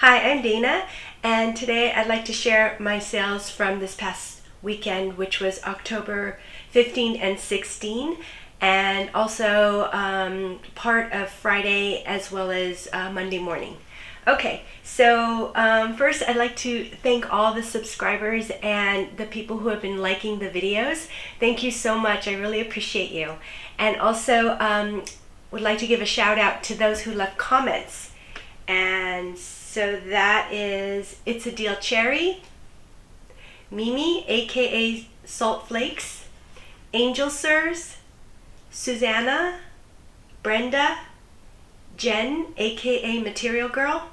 Hi, I'm Dana, and today I'd like to share my sales from this past weekend, which was October 15 and 16, and also part of Friday as well as Monday morning. Okay, so first I'd like to thank all the subscribers and the people who have been liking the videos. Thank you so much. I really appreciate you. And also would like to give a shout out to those who left comments. And so that is It's a Deal Cherry, Mimi, aka Salt Flakes, Angel Sirs, Susanna, Brenda, Jen, aka Material Girl,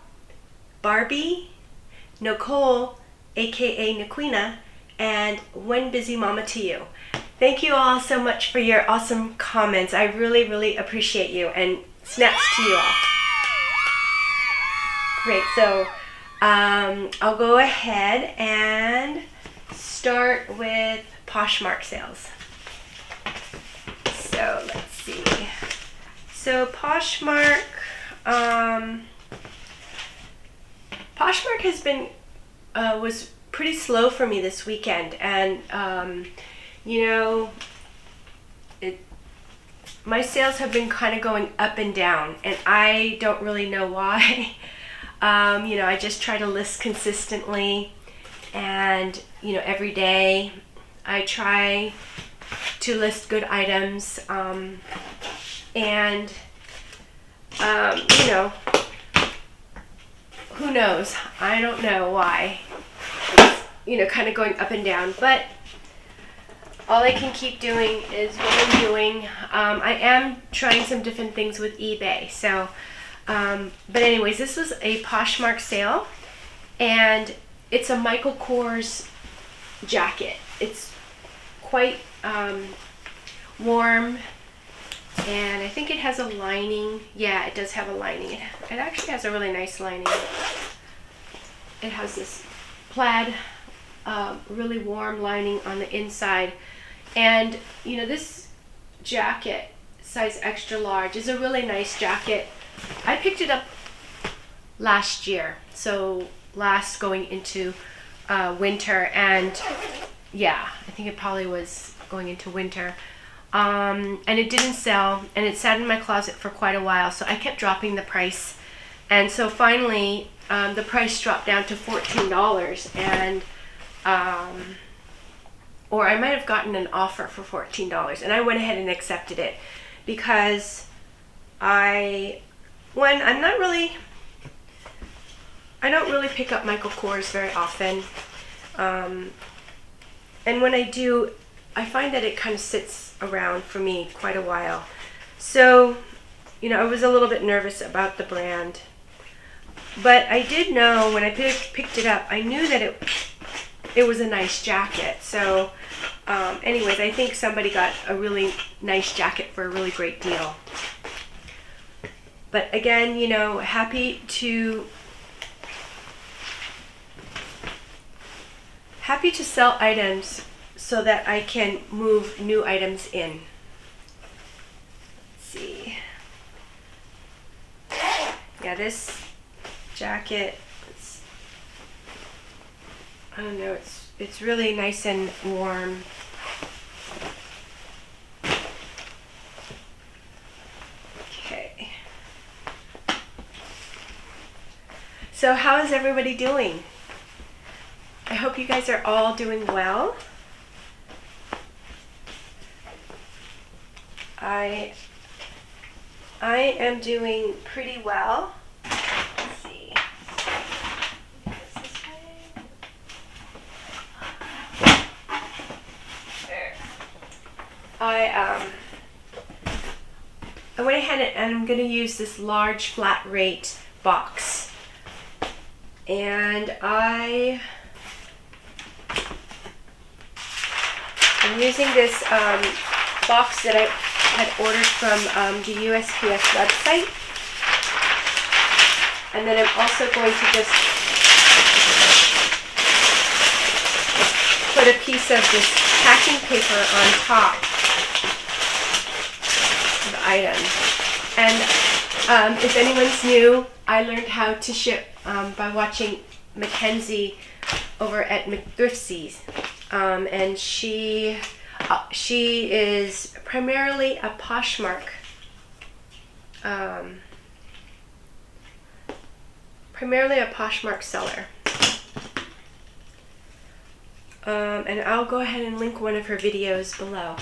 Barbie, Nicole, aka Naquina, and When Busy Mama to You. Thank you all so much for your awesome comments. I really appreciate you, and snaps to you all. Great, so I'll go ahead and start with Poshmark sales. So let's see. So Poshmark has been was pretty slow for me this weekend, and my sales have been kind of going up and down, and I don't really know why. I just try to list consistently, and every day I try to list good items, and who knows? I don't know why. It's, kind of going up and down, but all I can keep doing is what I'm doing. I am trying some different things with eBay, so but anyways, this was a Poshmark sale, and it's a Michael Kors jacket. It's quite warm, and I think it has a lining. Yeah, it does have a lining. It actually has a really nice lining. It has this plaid, really warm lining on the inside, and this jacket, size extra large, is a really nice jacket. I picked it up last year, so last going into winter, and yeah, I think it probably was going into winter, and it didn't sell, and it sat in my closet for quite a while, so I kept dropping the price, and so finally the price dropped down to $14, and or I might have gotten an offer for $14, and I went ahead and accepted it because I don't really pick up Michael Kors very often, and when I do, I find that it kind of sits around for me quite a while. So, I was a little bit nervous about the brand, but I did know when I picked it up, I knew that it was a nice jacket. So, anyways, I think somebody got a really nice jacket for a really great deal. But again, happy to sell items so that I can move new items in. Let's see. Yeah, this jacket, I don't know, it's really nice and warm. Okay. So how is everybody doing? I hope you guys are all doing well. I am doing pretty well. Let's see. This way. There. I went ahead and I'm going to use this large flat rate box, and I'm using this box that I had ordered from the USPS website, and then I'm also going to just put a piece of this packing paper on top of the item. And if anyone's new, I learned how to ship by watching Mackenzie over at McThrifty's, and she is primarily a Poshmark seller. And I'll go ahead and link one of her videos below.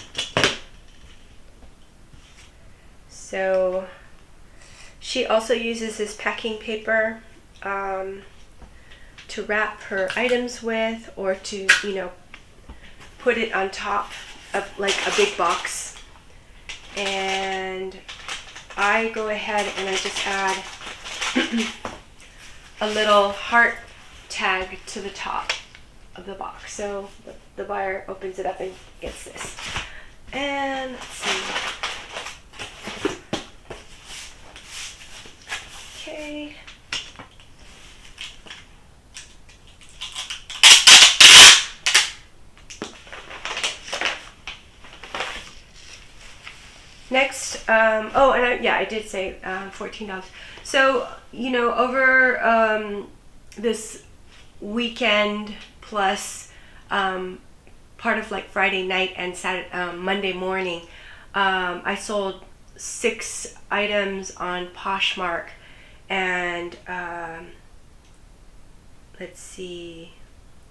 So she also uses this packing paper to wrap her items with, or to, put it on top of like a big box. And I go ahead and I just add a little heart tag to the top of the box, so the buyer opens it up and gets this. And let's see. Okay. Next, I did say $14. So, over this weekend plus part of like Friday night and Monday morning, I sold 6 items on Poshmark, and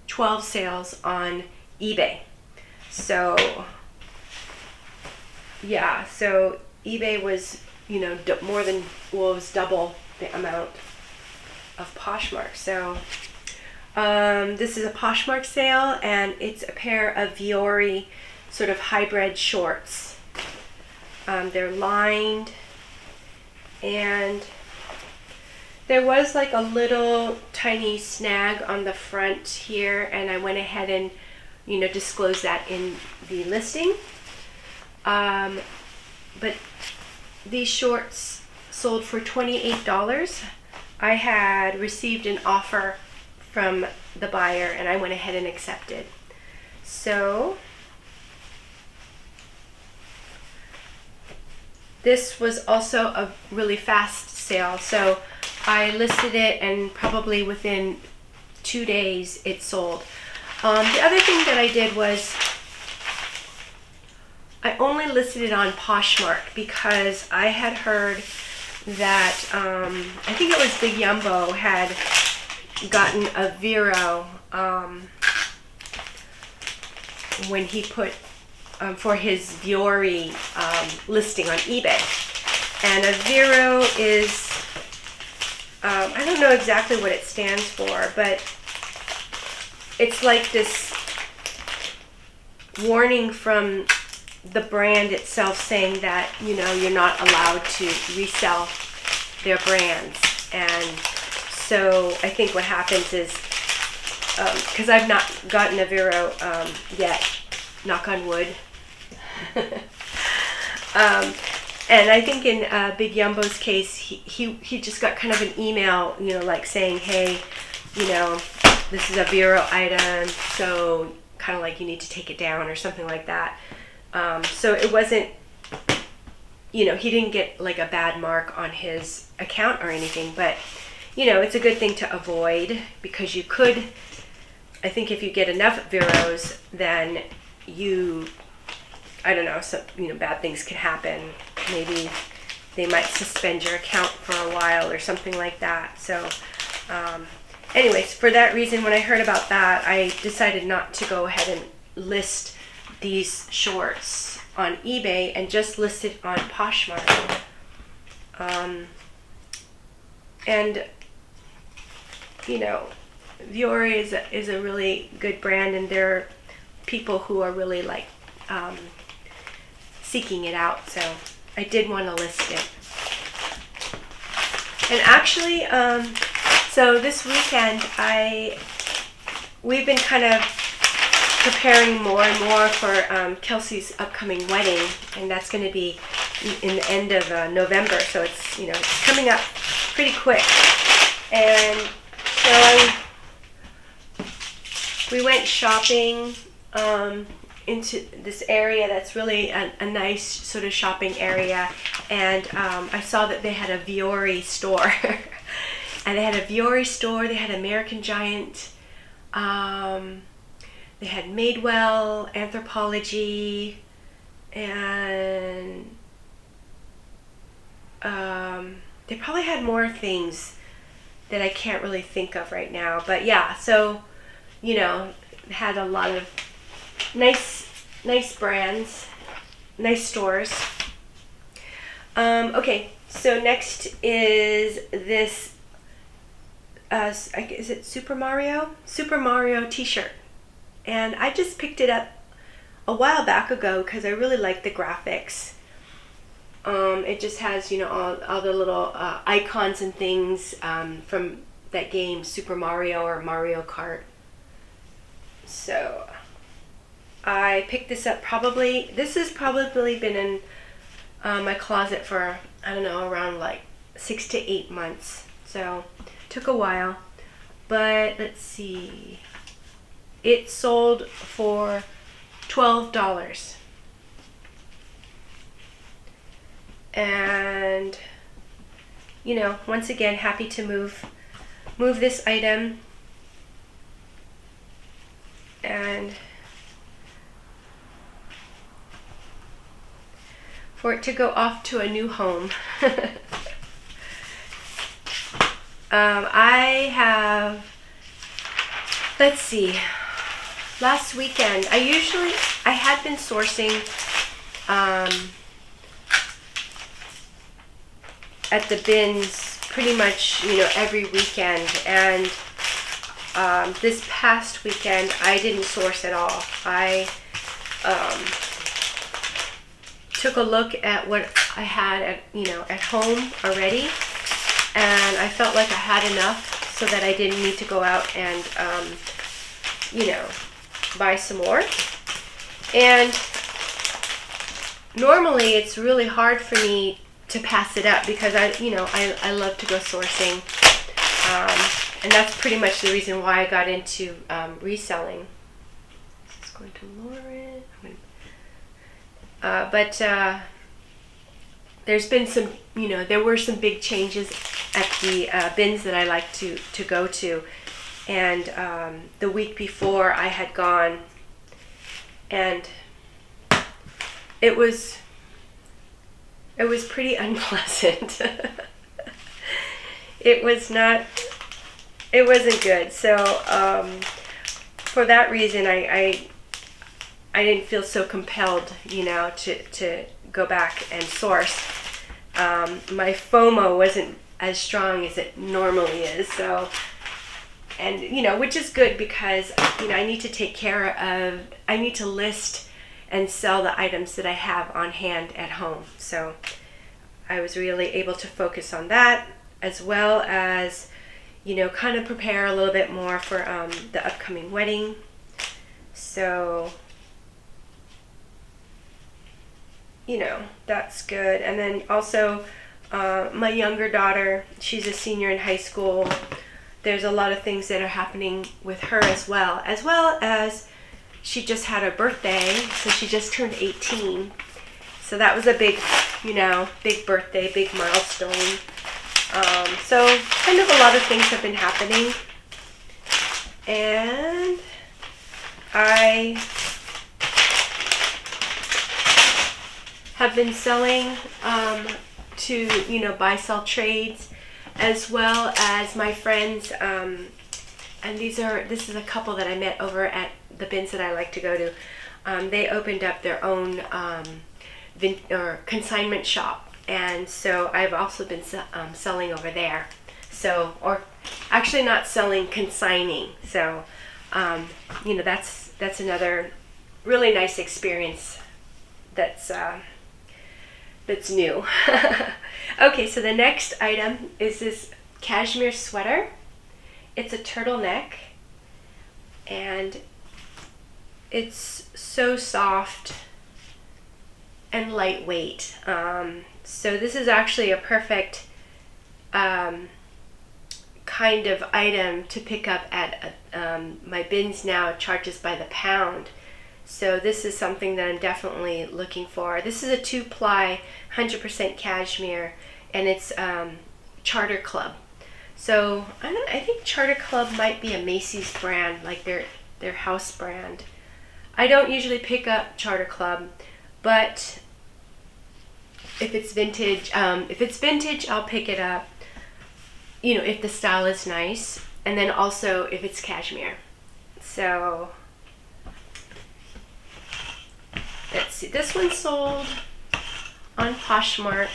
12 sales on eBay. So yeah, so eBay was was double the amount of Poshmark. So this is a Poshmark sale, and it's a pair of Viore sort of hybrid shorts. They're lined, and there was like a little tiny snag on the front here, and I went ahead and disclosed that in the listing. But these shorts sold for $28. I had received an offer from the buyer, and I went ahead and accepted. So this was also a really fast sale. So I listed it, and probably within 2 days it sold. The other thing that I did was I only listed it on Poshmark because I had heard that I think it was Big Yumbo had gotten a Vero when he put for his Viore listing on eBay. And a Vero is, I don't know exactly what it stands for, but it's like this warning from the brand itself saying that you're not allowed to resell their brands. And so I think what happens is, because I've not gotten a Vero yet, knock on wood. And I think in Big Yumbo's case, he just got kind of an email, like saying, hey, this is a Vero item, so kind of like you need to take it down or something like that. So it wasn't, he didn't get like a bad mark on his account or anything, but it's a good thing to avoid, because you could, I think if you get enough Veros, then I don't know, bad things can happen. Maybe they might suspend your account for a while or something like that. So anyways, for that reason, when I heard about that, I decided not to go ahead and list these shorts on eBay and just list it on Poshmark. And Viore is a really good brand, and there are people who are really like seeking it out, so I did want to list it. And actually, so this weekend we've been kind of preparing more and more for Kelsey's upcoming wedding, and that's going to be in the end of November, so it's it's coming up pretty quick. And so we went shopping into this area that's really a nice sort of shopping area, and I saw that they had a Viore store And they had a Viore store, they had American Giant, they had Madewell, Anthropology, and they probably had more things that I can't really think of right now. But yeah, so, you know, had a lot of nice brands, nice stores. Okay, so next is this, is it Super Mario? Super Mario t-shirt. And I just picked it up a while back ago because I really like the graphics. It just has, you know, all the little icons and things from that game, Super Mario or Mario Kart. So I picked this up this has probably been in my closet for, I don't know, around like 6 to 8 months. So took a while, but let's see. It sold for $12. And, you know, once again, happy to move this item and for it to go off to a new home. I have, let's see, last weekend, I had been sourcing at the bins pretty much, you know, every weekend, and this past weekend I didn't source at all. I took a look at what I had at home already, and I felt like I had enough so that I didn't need to go out and buy some more. And normally it's really hard for me to pass it up because I love to go sourcing, and that's pretty much the reason why I got into reselling. This is going to Lauren. But there's been some, there were some big changes at the bins that I like to go to, and the week before I had gone, and it was pretty unpleasant. It wasn't good. So for that reason, I didn't feel so compelled, to go back and source. My FOMO wasn't as strong as it normally is. So, and which is good because I need to list and sell the items that I have on hand at home. So I was really able to focus on that, as well as, kind of prepare a little bit more for the upcoming wedding. So, that's good. And then also my younger daughter, she's a senior in high school. There's a lot of things that are happening with her as well as she just had her birthday, so she just turned 18. So that was a big, big birthday, big milestone. So kind of a lot of things have been happening. And I have been selling to, buy, sell trades, as well as my friends, and this is a couple that I met over at the bins that I like to go to. They opened up their own consignment shop, and so I've also been selling over there. So, or actually not selling, consigning. So, that's another really nice experience that's new. Okay, so the next item is this cashmere sweater. It's a turtleneck, and it's so soft and lightweight. So this is actually a perfect kind of item to pick up at my bins now. It charges by the pound. So this is something that I'm definitely looking for. This is a 2-ply, 100% cashmere, and it's Charter Club. So I think Charter Club might be a Macy's brand, like their house brand. I don't usually pick up Charter Club, but if it's vintage, I'll pick it up. You know, if the style is nice, and then also if it's cashmere. So let's see. This one sold on Poshmark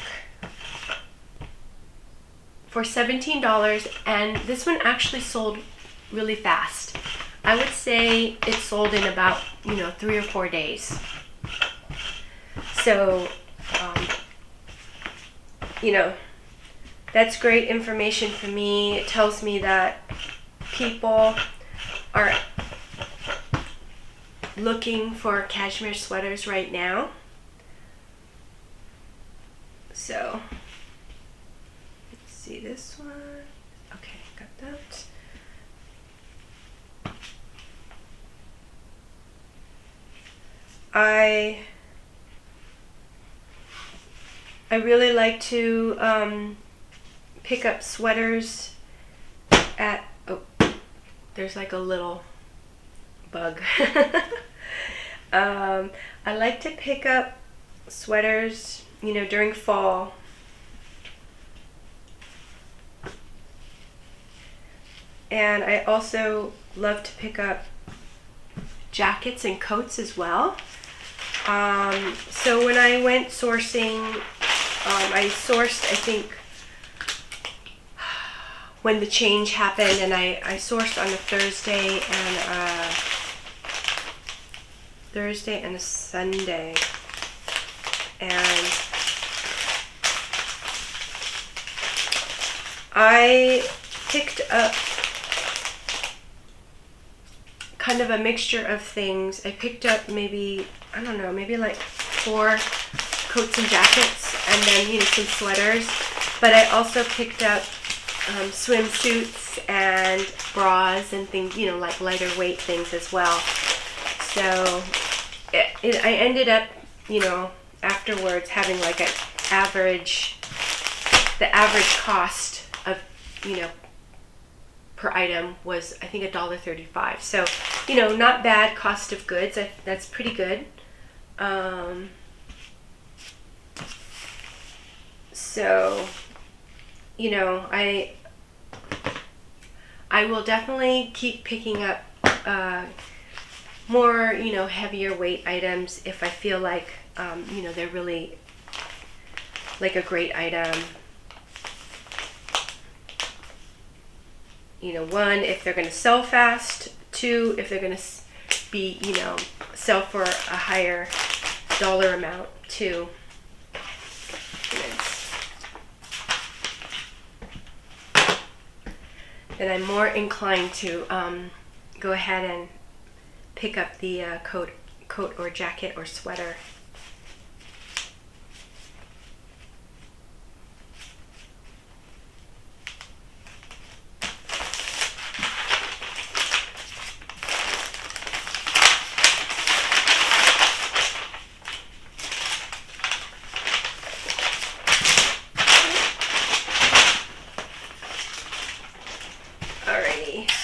for $17, and this one actually sold really fast. I would say it sold in about 3 or 4 days. So that's great information for me. It tells me that people are looking for cashmere sweaters right now. So let's see this one. Okay, got that. I really like to pick up sweaters at, oh, there's like a little bug. I like to pick up sweaters, during fall. And I also love to pick up jackets and coats as well. So when I went sourcing, I sourced, I think, when the change happened, and I sourced on a Thursday and a Sunday, and I picked up kind of a mixture of things. I picked up maybe like 4 coats and jackets, and then some sweaters, but I also picked up swimsuits and bras and things, like lighter weight things as well. So I ended up, afterwards having like the average cost of, per item was, I think, $1.35. So, not bad cost of goods. That's pretty good. So, I will definitely keep picking up more, heavier weight items if I feel like, they're really like a great item. 1, if they're going to sell fast. 2, if they're going to be, sell for a higher dollar amount too. Then I'm more inclined to go ahead and pick up the coat or jacket or sweater.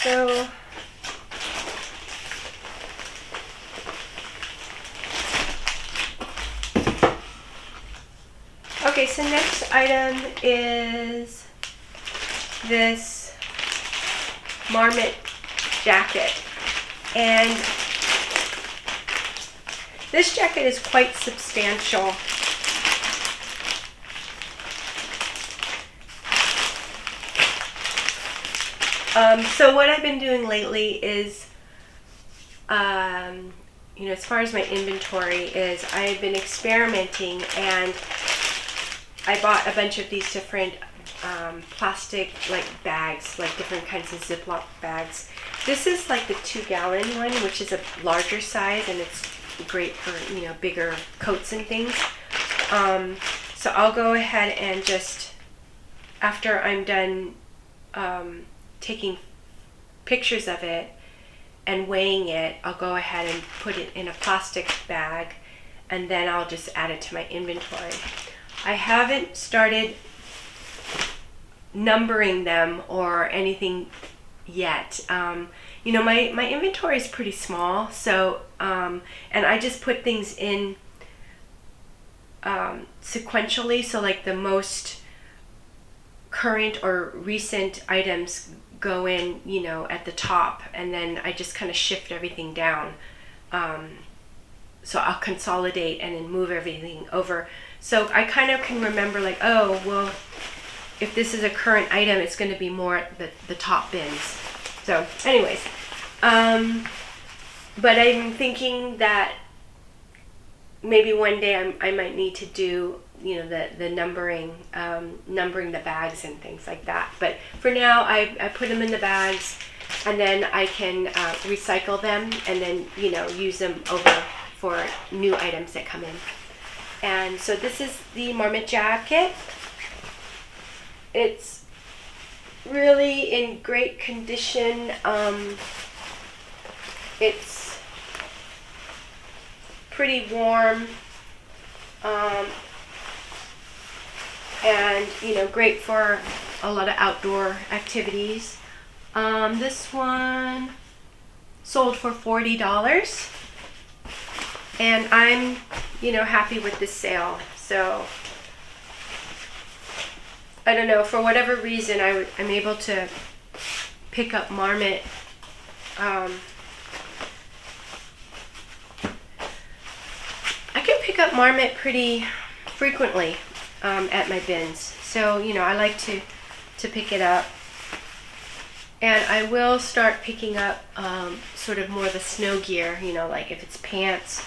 So okay, so next item is this Marmot jacket, and this jacket is quite substantial. So what I've been doing lately is, as far as my inventory is, I've been experimenting, and I bought a bunch of these different plastic like bags, like different kinds of Ziploc bags. This is like the 2-gallon one, which is a larger size, and it's great for bigger coats and things. So I'll go ahead and just, after I'm done taking pictures of it and weighing it, I'll go ahead and put it in a plastic bag, and then I'll just add it to my inventory. I haven't started numbering them or anything yet. You know, my inventory is pretty small, so and I just put things in sequentially, so like the most current or recent items go in, you know, at the top, and then I just kind of shift everything down. So I'll consolidate and then move everything over. So I kind of can remember, like, oh, well, if this is a current item, it's going to be more at the top bins. So anyways, but I'm thinking that maybe one day I might need to do, you know, the numbering the bags and things like that. But for now, I put them in the bags, and then I can recycle them and then, you know, use them over for new items that come in. And so this is the marmot jacket. It's really in great condition. It's pretty warm, and, you know, great for a lot of outdoor activities. This one sold for $40, and I'm, you know, happy with this sale. So I don't know, for whatever reason, I'm able to pick up marmot. I can pick up marmot pretty frequently at my bins. So, you know, I like to pick it up. And I will start picking up sort of more of the snow gear, you know, like if it's pants,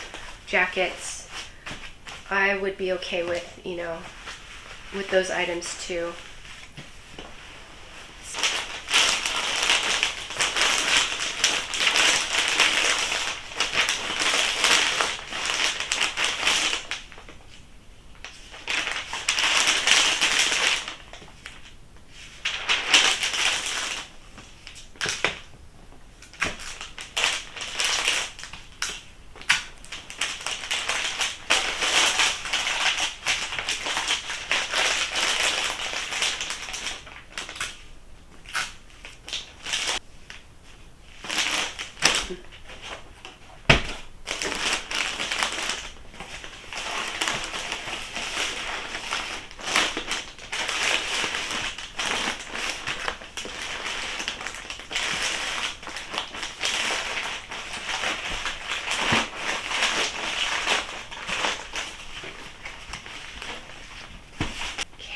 jackets, I would be okay with, you know, with those items too.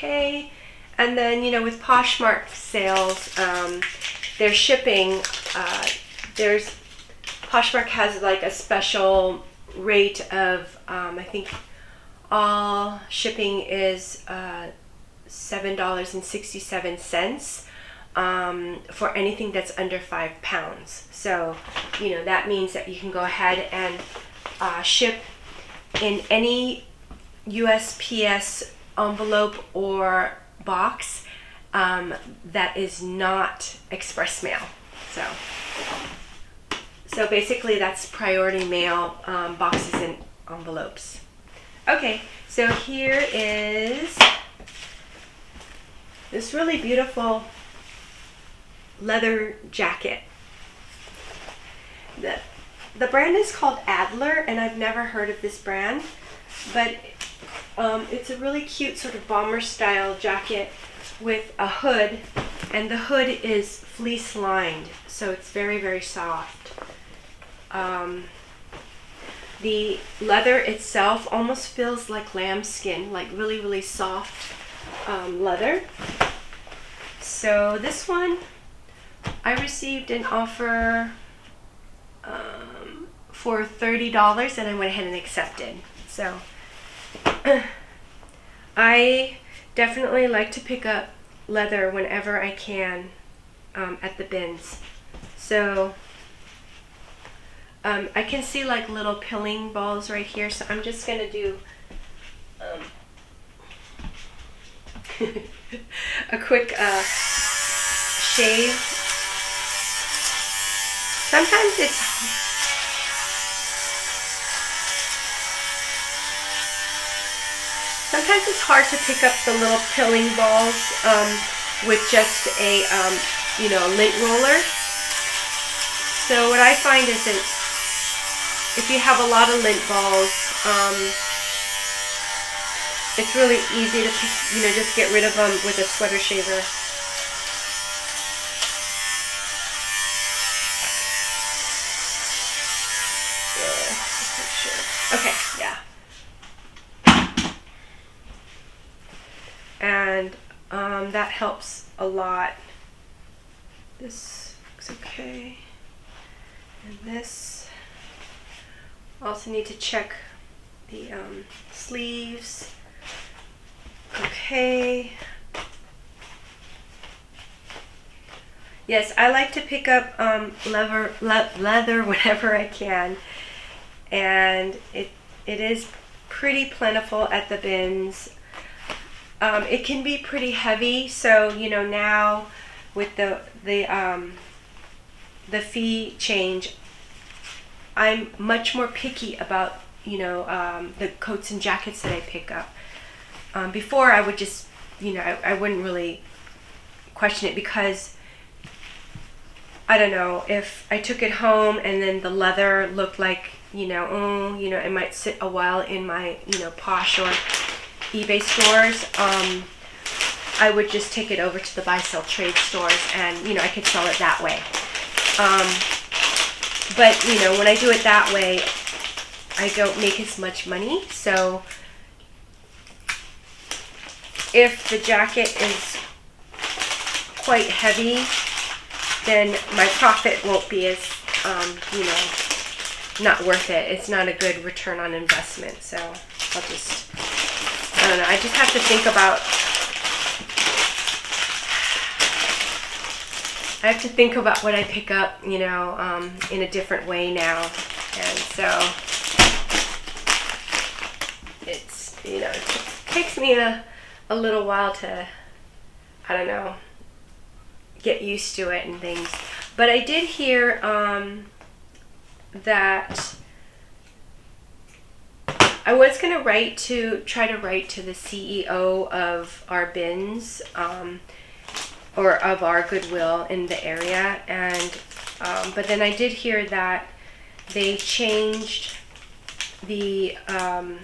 Okay, and then, you know, with Poshmark sales, their shipping, Poshmark has like a special rate of, I think all shipping is $7.67 for anything that's under 5 pounds. So, you know, that means that you can go ahead and ship in any USPS envelope or box that is not express mail. So basically that's priority mail boxes and envelopes. Okay, so here is this really beautiful leather jacket. The brand is called Adler, and I've never heard of this brand, but it's a really cute sort of bomber style jacket with a hood, and the hood is fleece lined, so it's very, very soft. The leather itself almost feels like lambskin, like really, really soft leather. So this one, I received an offer for $30, and I went ahead and accepted. So I definitely like to pick up leather whenever I can at the bins. So I can see like little pilling balls right here, so I'm just gonna do a quick shave. Sometimes it's hard to pick up the little pilling balls, with just a lint roller. So what I find is that if you have a lot of lint balls, it's really easy to just get rid of them with a sweater shaver. Okay, yeah. And that helps a lot. This looks okay. And this, also need to check the sleeves. Okay. Yes, I like to pick up leather whenever I can, and it is pretty plentiful at the bins. It can be pretty heavy, so now with the fee change, I'm much more picky about the coats and jackets that I pick up. Before I would just I wouldn't really question it, because I don't know, if I took it home and then the leather looked like it might sit a while in my Posh or eBay stores, I would just take it over to the buy sell trade stores, and I could sell it that way. But when I do it that way, I don't make as much money. So if the jacket is quite heavy, then my profit won't be as not worth it. It's not a good return on investment. So I don't know, I just have to think about what I pick up, in a different way now. And so it's, it takes me a little while to, I don't know, get used to it and things. But I did hear that I was going to try to write to the CEO of our bins, or of our Goodwill in the area, and but then I did hear that they changed the I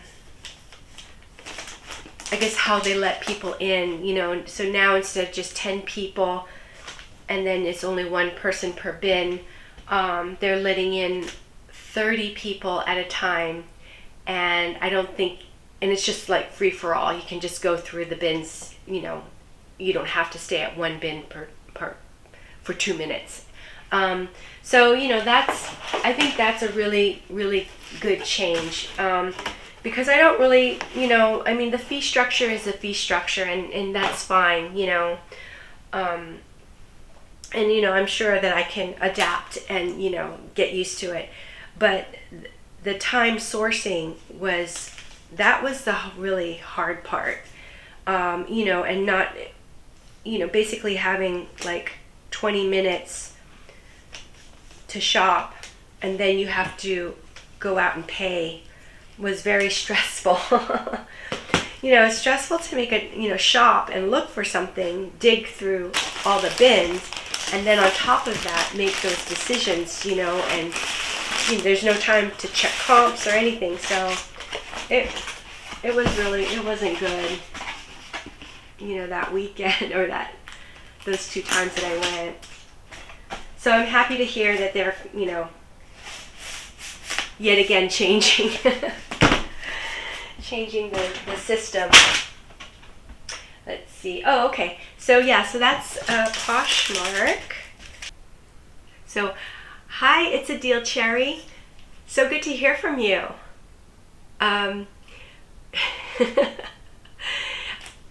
guess how they let people in, so now instead of just 10 people and then it's only one person per bin, they're letting in 30 people at a time. And I don't think, and it's just like free for all. You can just go through the bins, you don't have to stay at one bin for 2 minutes. So, I think that's a really, really good change. Because I don't really, the fee structure is a fee structure, and that's fine, and, I'm sure that I can adapt and, get used to it. But the time sourcing was the really hard part, and not, basically having like 20 minutes to shop and then you have to go out and pay was very stressful. It's stressful to make a, shop and look for something, dig through all the bins, and then on top of that, make those decisions, and there's no time to check comps or anything. So it wasn't good, that weekend or those 2 times that I went. So I'm happy to hear that they're, yet again changing the system. Let's see. Oh, okay. So yeah, so that's Poshmark. So, hi, it's Adele Cherry. So good to hear from you.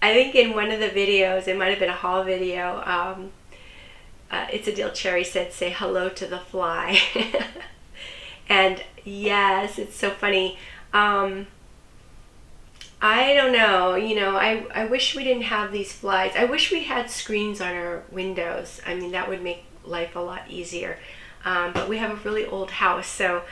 I think in one of the videos, it might have been a haul video, it's Adele Cherry said, say hello to the fly. And yes, it's so funny. I don't know, I wish we didn't have these flies. I wish we had screens on our windows. I mean, that would make life a lot easier. But we have a really old house, so,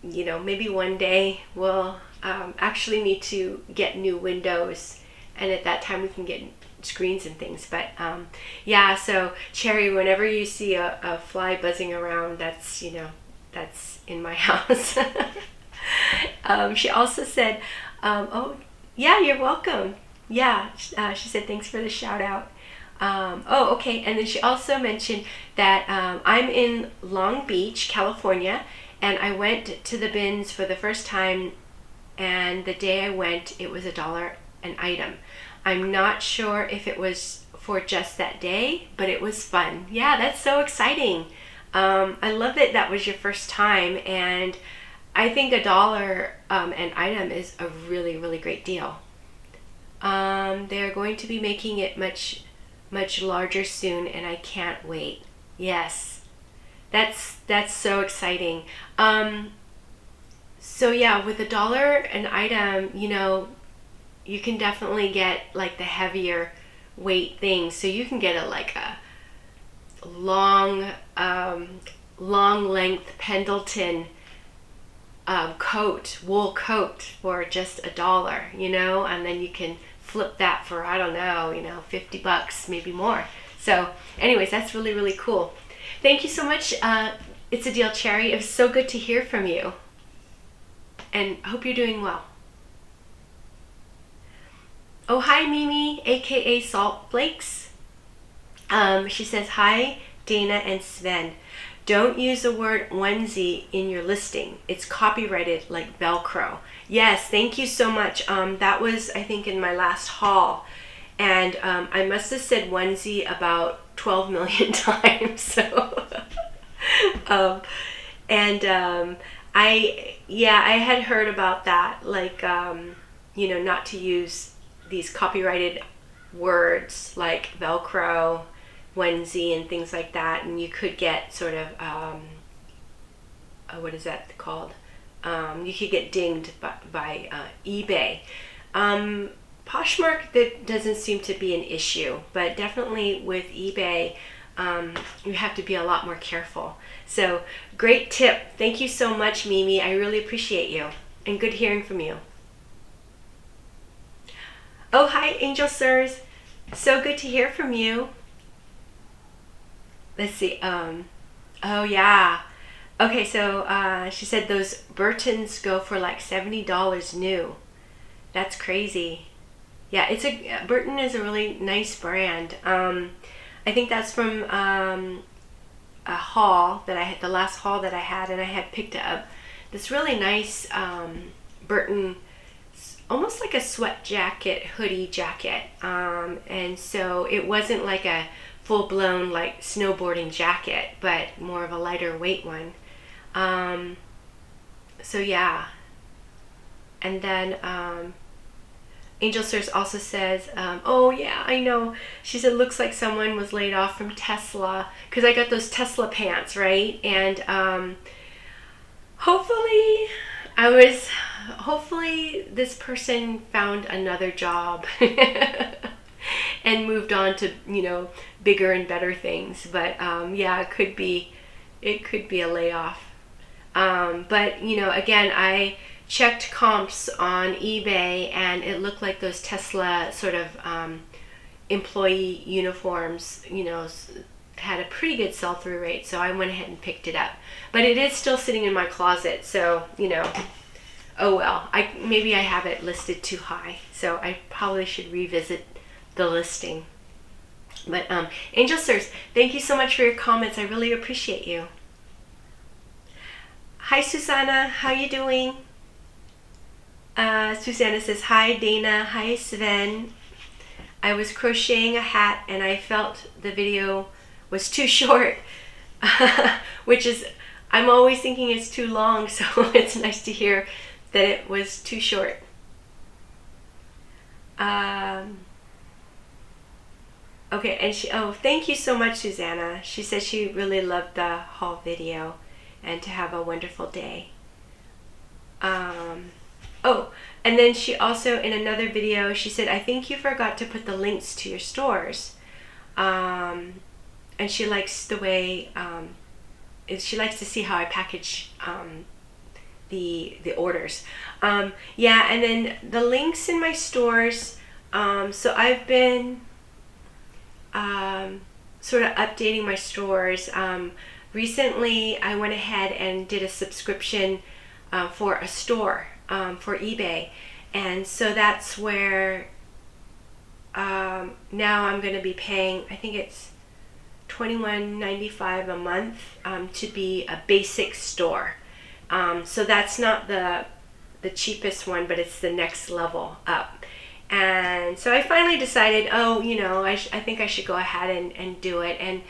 maybe one day we'll actually need to get new windows. And at that time we can get screens and things. But yeah, so Cherry, whenever you see a fly buzzing around, that's, you know, that's in my house. She also said, oh yeah, you're welcome. Yeah, she said thanks for the shout out. Oh, okay. And then she also mentioned that I'm in Long Beach, California, and I went to the bins for the first time, and the day I went, it was $1 an item. I'm not sure if it was for just that day, but it was fun. Yeah, that's so exciting. I love that that was your first time, and I think $1 an item is a really, really great deal. They're going to be making it much larger soon, and I can't wait. Yes, that's so exciting. So yeah, with $1 an item, you know, you can definitely get like the heavier weight things. So you can get a long length Pendleton coat, wool coat for just $1, you know, and then you can flip that for, I don't know, you know, $50, maybe more. So anyways, that's really, really cool. Thank you so much. It's a deal, Cherry. It was so good to hear from you, and hope you're doing well. Oh, hi Mimi, aka Salt Flakes. She says, hi Dana and Sven. Don't use the word onesie in your listing. It's copyrighted like Velcro. Yes, thank you so much. That was, I think, in my last haul. And I must have said onesie about 12 million times. So, I had heard about that, like, you know, not to use these copyrighted words like Velcro, onesie, and things like that, and you could get sort of what is that called? You could get dinged by eBay. Poshmark, that doesn't seem to be an issue, but definitely with eBay, you have to be a lot more careful. So great tip. Thank you so much, Mimi. I really appreciate you, and good hearing from you. Oh, hi, Angel Sirs. So good to hear from you. Let's see. Oh, yeah. Okay, so she said those Burtons go for like $70 new. That's crazy. Yeah, Burton is a really nice brand. I think that's from a haul that I had, the last haul that I had, and I had picked up this really nice Burton, almost like a sweat jacket, hoodie jacket. And so it wasn't like a full-blown like snowboarding jacket, but more of a lighter weight one. So yeah. And then Angel Sirs also says, oh yeah, I know. She said, looks like someone was laid off from Tesla, because I got those Tesla pants, right? And hopefully this person found another job and moved on to, you know, bigger and better things. But yeah, it could be a layoff. But you know, again, I checked comps on eBay, and it looked like those Tesla sort of employee uniforms, you know, had a pretty good sell-through rate, so I went ahead and picked it up. But it is still sitting in my closet, so, you know, oh well. Maybe I have it listed too high, so I probably should revisit the listing. But Angel Sirs, thank you so much for your comments. I really appreciate you. Hi Susanna, how you doing? Susanna says, hi Dana, hi Sven. I was crocheting a hat and I felt the video was too short, which is, I'm always thinking it's too long, so it's nice to hear that it was too short. Okay, and thank you so much, Susanna. She said she really loved the haul video and to have a wonderful day. Oh, and then she also, in another video, she said, I think you forgot to put the links to your stores. And she likes the way, she likes to see how I package the orders. Yeah, and then the links in my stores, so I've been sort of updating my stores. Recently, I went ahead and did a subscription for a store for eBay, and so that's where now I'm going to be paying, I think it's $21.95 a month to be a basic store. So that's not the cheapest one, but it's the next level up. And so I finally decided, I think I should go ahead and do it. And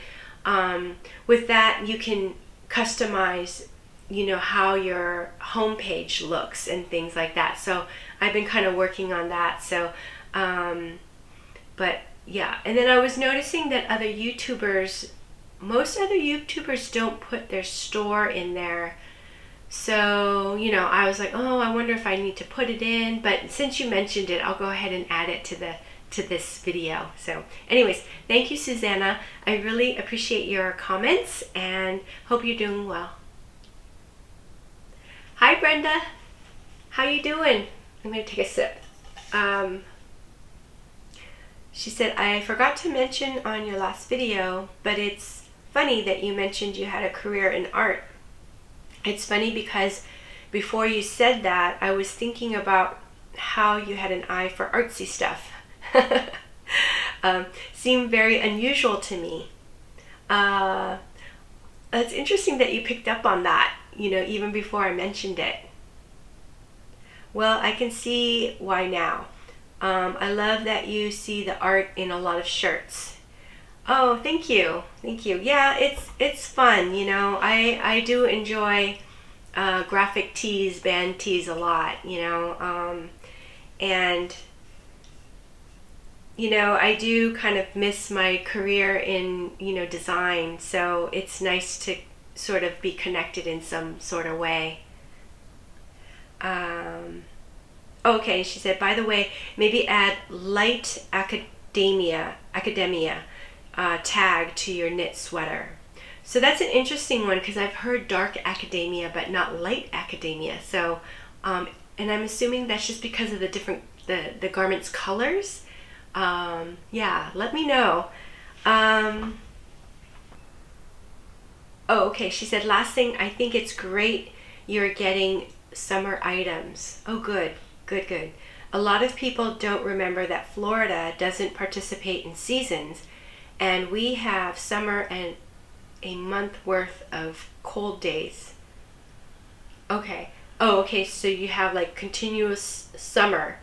with that, you can customize, how your homepage looks and things like that. So I've been kind of working on that. So, but yeah. And then I was noticing that most other YouTubers don't put their store in there. So, I was like, oh, I wonder if I need to put it in. But since you mentioned it, I'll go ahead and add it to this video. So anyways, thank you, Susanna. I really appreciate your comments and hope you're doing well. Hi, Brenda. How you doing? I'm going to take a sip. She said, I forgot to mention on your last video, but it's funny that you mentioned you had a career in art. It's funny because before you said that, I was thinking about how you had an eye for artsy stuff. Seemed very unusual to me. It's interesting that you picked up on that, even before I mentioned it. Well, I can see why now. I love that you see the art in a lot of shirts. Oh, thank you. Thank you. Yeah, it's fun, I do enjoy graphic tees, band tees a lot, and I do kind of miss my career in, design, so it's nice to sort of be connected in some sort of way. Okay, she said, by the way, maybe add light academia tag to your knit sweater. So that's an interesting one because I've heard dark academia but not light academia. So, and I'm assuming that's just because of the garment's colors. Yeah, let me know. Oh, okay, she said, last thing, I think it's great you're getting summer items. Oh, good. A lot of people don't remember that Florida doesn't participate in seasons, and we have summer and a month worth of cold days. Okay. Oh, okay, so you have like continuous summer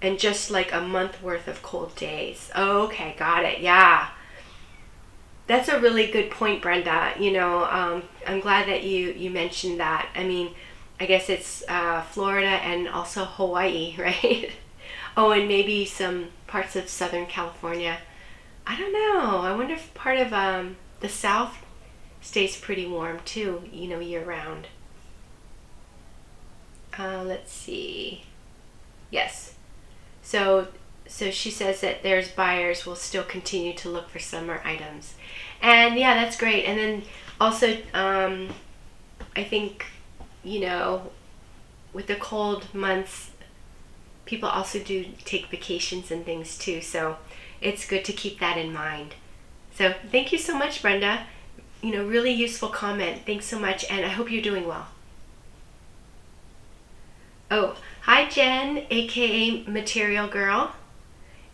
and just like a month worth of cold days. Oh, okay, got it. Yeah. That's a really good point, Brenda. I'm glad that you mentioned that. I mean, I guess it's Florida and also Hawaii, right? Oh, and maybe some parts of Southern California. I don't know. I wonder if part of the South stays pretty warm too, year round. Let's see. Yes. So she says that there's buyers will still continue to look for summer items. And yeah, that's great. And then also, I think, with the cold months, people also do take vacations and things too. So it's good to keep that in mind. So thank you so much, Brenda. Really useful comment. Thanks so much. And I hope you're doing well. Oh, hi, Jen, aka Material Girl.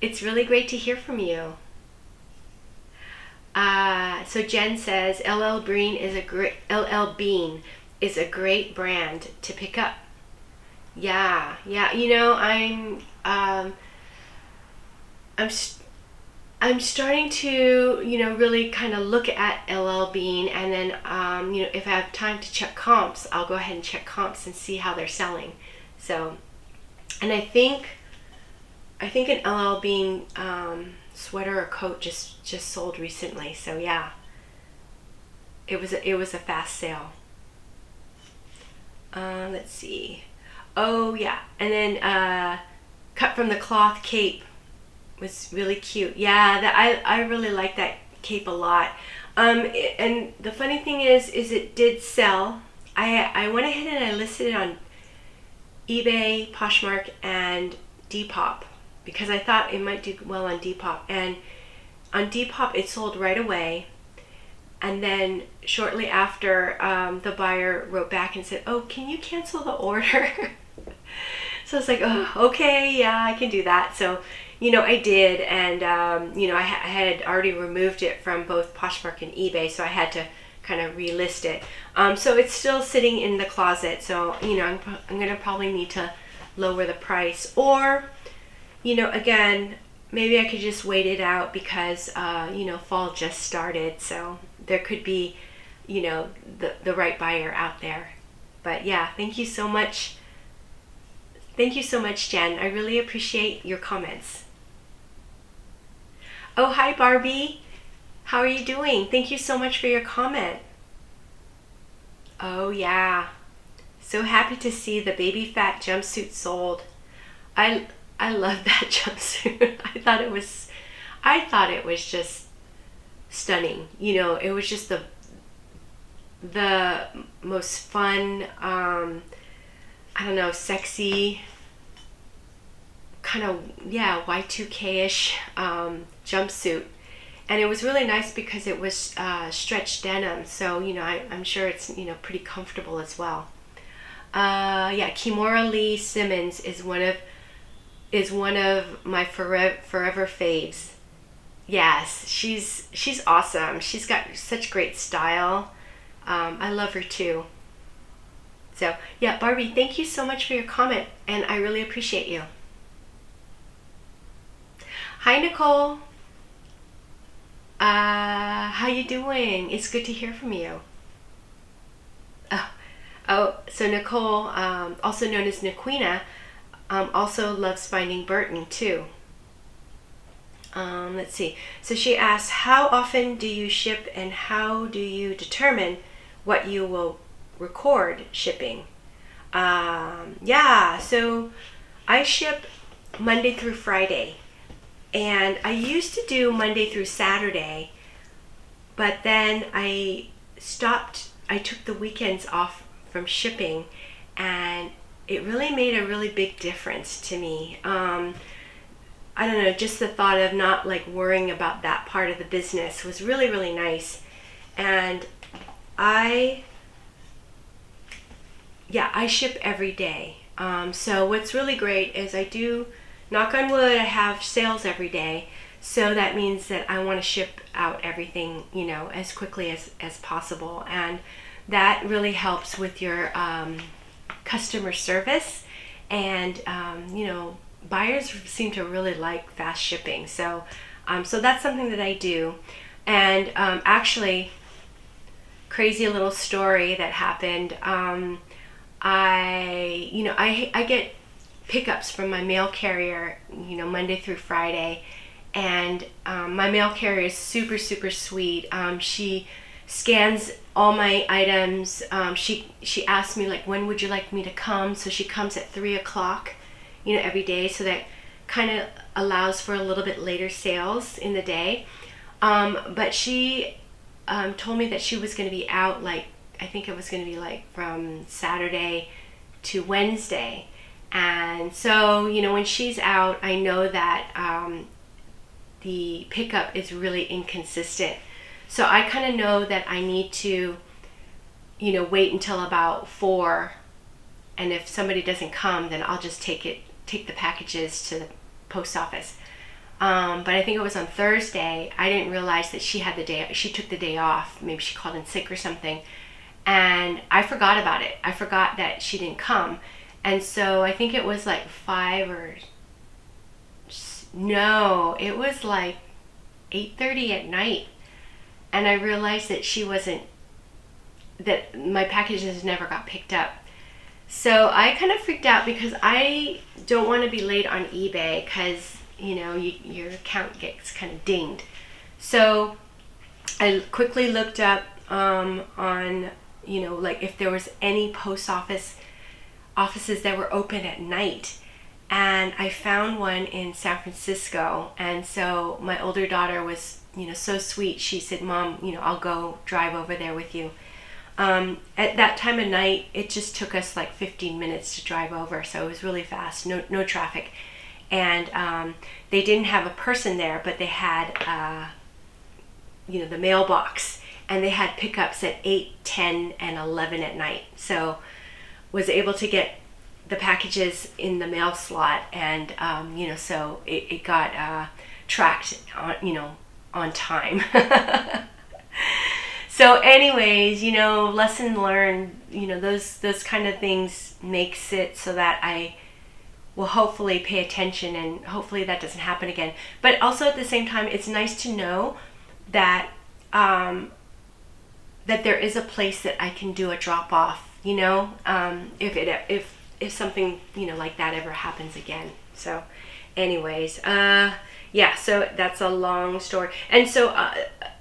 It's really great to hear from you. So Jen says LL Bean is a great brand to pick up. Yeah. I'm starting to really kind of look at LL Bean, and then if I have time to check comps, I'll go ahead and check comps and see how they're selling. So, and I think an LL Bean sweater or coat just sold recently. So yeah, it was a fast sale. Let's see. Oh yeah, and then cut from the cloth cape was really cute. Yeah, I really like that cape a lot. And the funny thing is it did sell. I went ahead and I listed it on eBay, Poshmark, and Depop because I thought it might do well on Depop, and on Depop it sold right away, and then shortly after, the buyer wrote back and said, "Oh, can you cancel the order?" So I was like, "Oh, okay, yeah, I can do that." So, I did, and I had already removed it from both Poshmark and eBay, so I had to kind of relist it. So it's still sitting in the closet. So I'm gonna probably need to lower the price, or again, maybe I could just wait it out because fall just started, so there could be the right buyer out there. But yeah, thank you so much. Thank you so much, Jen. I really appreciate your comments. Oh, hi, Barbie. How are you doing? Thank you so much for your comment. Oh, yeah. So happy to see the baby fat jumpsuit sold. I love that jumpsuit. I thought it was just stunning. It was just the most fun, I don't know, sexy, kind of, yeah, Y2K-ish jumpsuit. And it was really nice because it was stretch denim, so I'm sure it's pretty comfortable as well. Yeah, Kimora Lee Simmons is one of my forever faves. Yes, she's awesome. She's got such great style. I love her too. So yeah, Barbie, thank you so much for your comment, and I really appreciate you. Hi, Nicole. How you doing? It's good to hear from you. So Nicole, also known as Niquina, also loves Finding Burton too. Let's see. So she asks, how often do you ship, and how do you determine what you will record shipping? Yeah, so I ship Monday through Friday, and I used to do Monday through Saturday, but then I stopped. I took the weekends off from shipping, and it really made a really big difference to me. I don't know, just the thought of not like worrying about that part of the business was really, really nice. And I ship every day. So what's really great is I do, knock on wood, I have sales every day. So that means that I want to ship out everything, as quickly as possible. And that really helps with your customer service. And, buyers seem to really like fast shipping. So that's something that I do. And actually, crazy little story that happened. I get pickups from my mail carrier, Monday through Friday, and my mail carrier is super, super sweet. She scans all my items. She asked me, like, when would you like me to come? So she comes at 3:00, every day. So that kind of allows for a little bit later sales in the day. But she told me that she was going to be out, like, I think it was going to be like from Saturday to Wednesday. And so, when she's out, I know that the pickup is really inconsistent. So I kind of know that I need to, wait until about 4. And if somebody doesn't come, then I'll just take the packages to the post office. But I think it was on Thursday. I didn't realize that she took the day off. Maybe she called in sick or something. And I forgot about it. I forgot that she didn't come. And so I think it was like 5 or... No, it was like 8:30 at night. And I realized that that my packages never got picked up. So I kind of freaked out because I don't want to be late on eBay because, your account gets kind of dinged. So I quickly looked up on, like if there was any post offices that were open at night. And I found one in San Francisco. And so my older daughter was, so sweet. She said, "Mom, I'll go drive over there with you." At that time of night, it just took us like 15 minutes to drive over. So it was really fast, no traffic. And they didn't have a person there, but they had the mailbox, and they had pickups at 8, 10, and 11 at night. So was able to get the packages in the mail slot, and so it got tracked on time. So anyways, lesson learned, those kind of things makes it so that I will hopefully pay attention, and hopefully that doesn't happen again. But also at the same time, it's nice to know that that there is a place that I can do a drop off, if something like that ever happens again. So anyways, so that's a long story. And so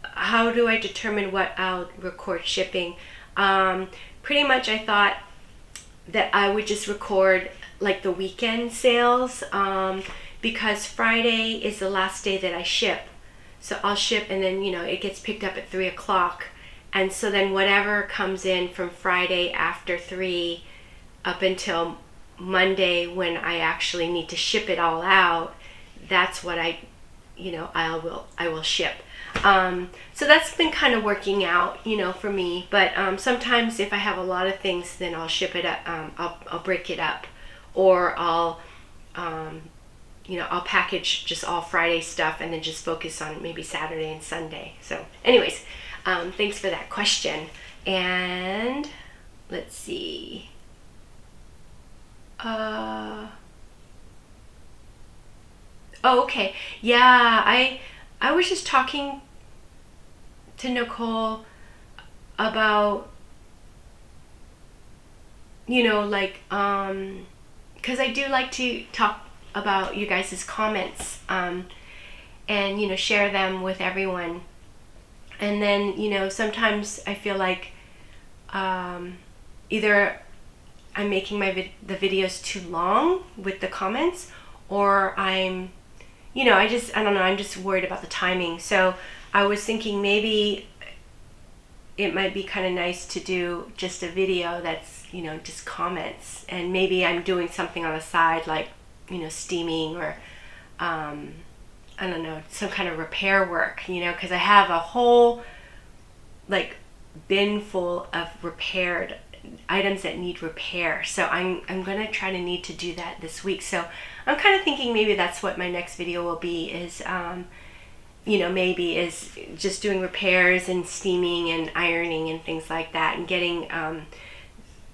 how do I determine what I'll record shipping? Pretty much I thought that I would just record like the weekend sales, because Friday is the last day that I ship. So I'll ship, and then it gets picked up at 3 o'clock, and so then whatever comes in from Friday after 3 up until Monday, when I actually need to ship it all out, that's what I will ship. So that's been kind of working out, for me. But sometimes if I have a lot of things, then I'll ship it up. I'll break it up, or I'll package just all Friday stuff and then just focus on maybe Saturday and Sunday. So anyways, thanks for that question. And let's see. Okay. Yeah, I was just talking to Nicole about, because I do like to talk about you guys' comments, and share them with everyone. And then sometimes I feel like either I'm making the videos too long with the comments, or I'm I don't know, I'm just worried about the timing. So I was thinking maybe it might be kind of nice to do just a video that's just comments, and maybe I'm doing something on the side, like steaming, or I don't know, some kind of repair work, because I have a whole like bin full of repaired items that need repair. So I'm gonna try to need to do that this week. So I'm kind of thinking maybe that's what my next video will be, is maybe is just doing repairs and steaming and ironing and things like that, and getting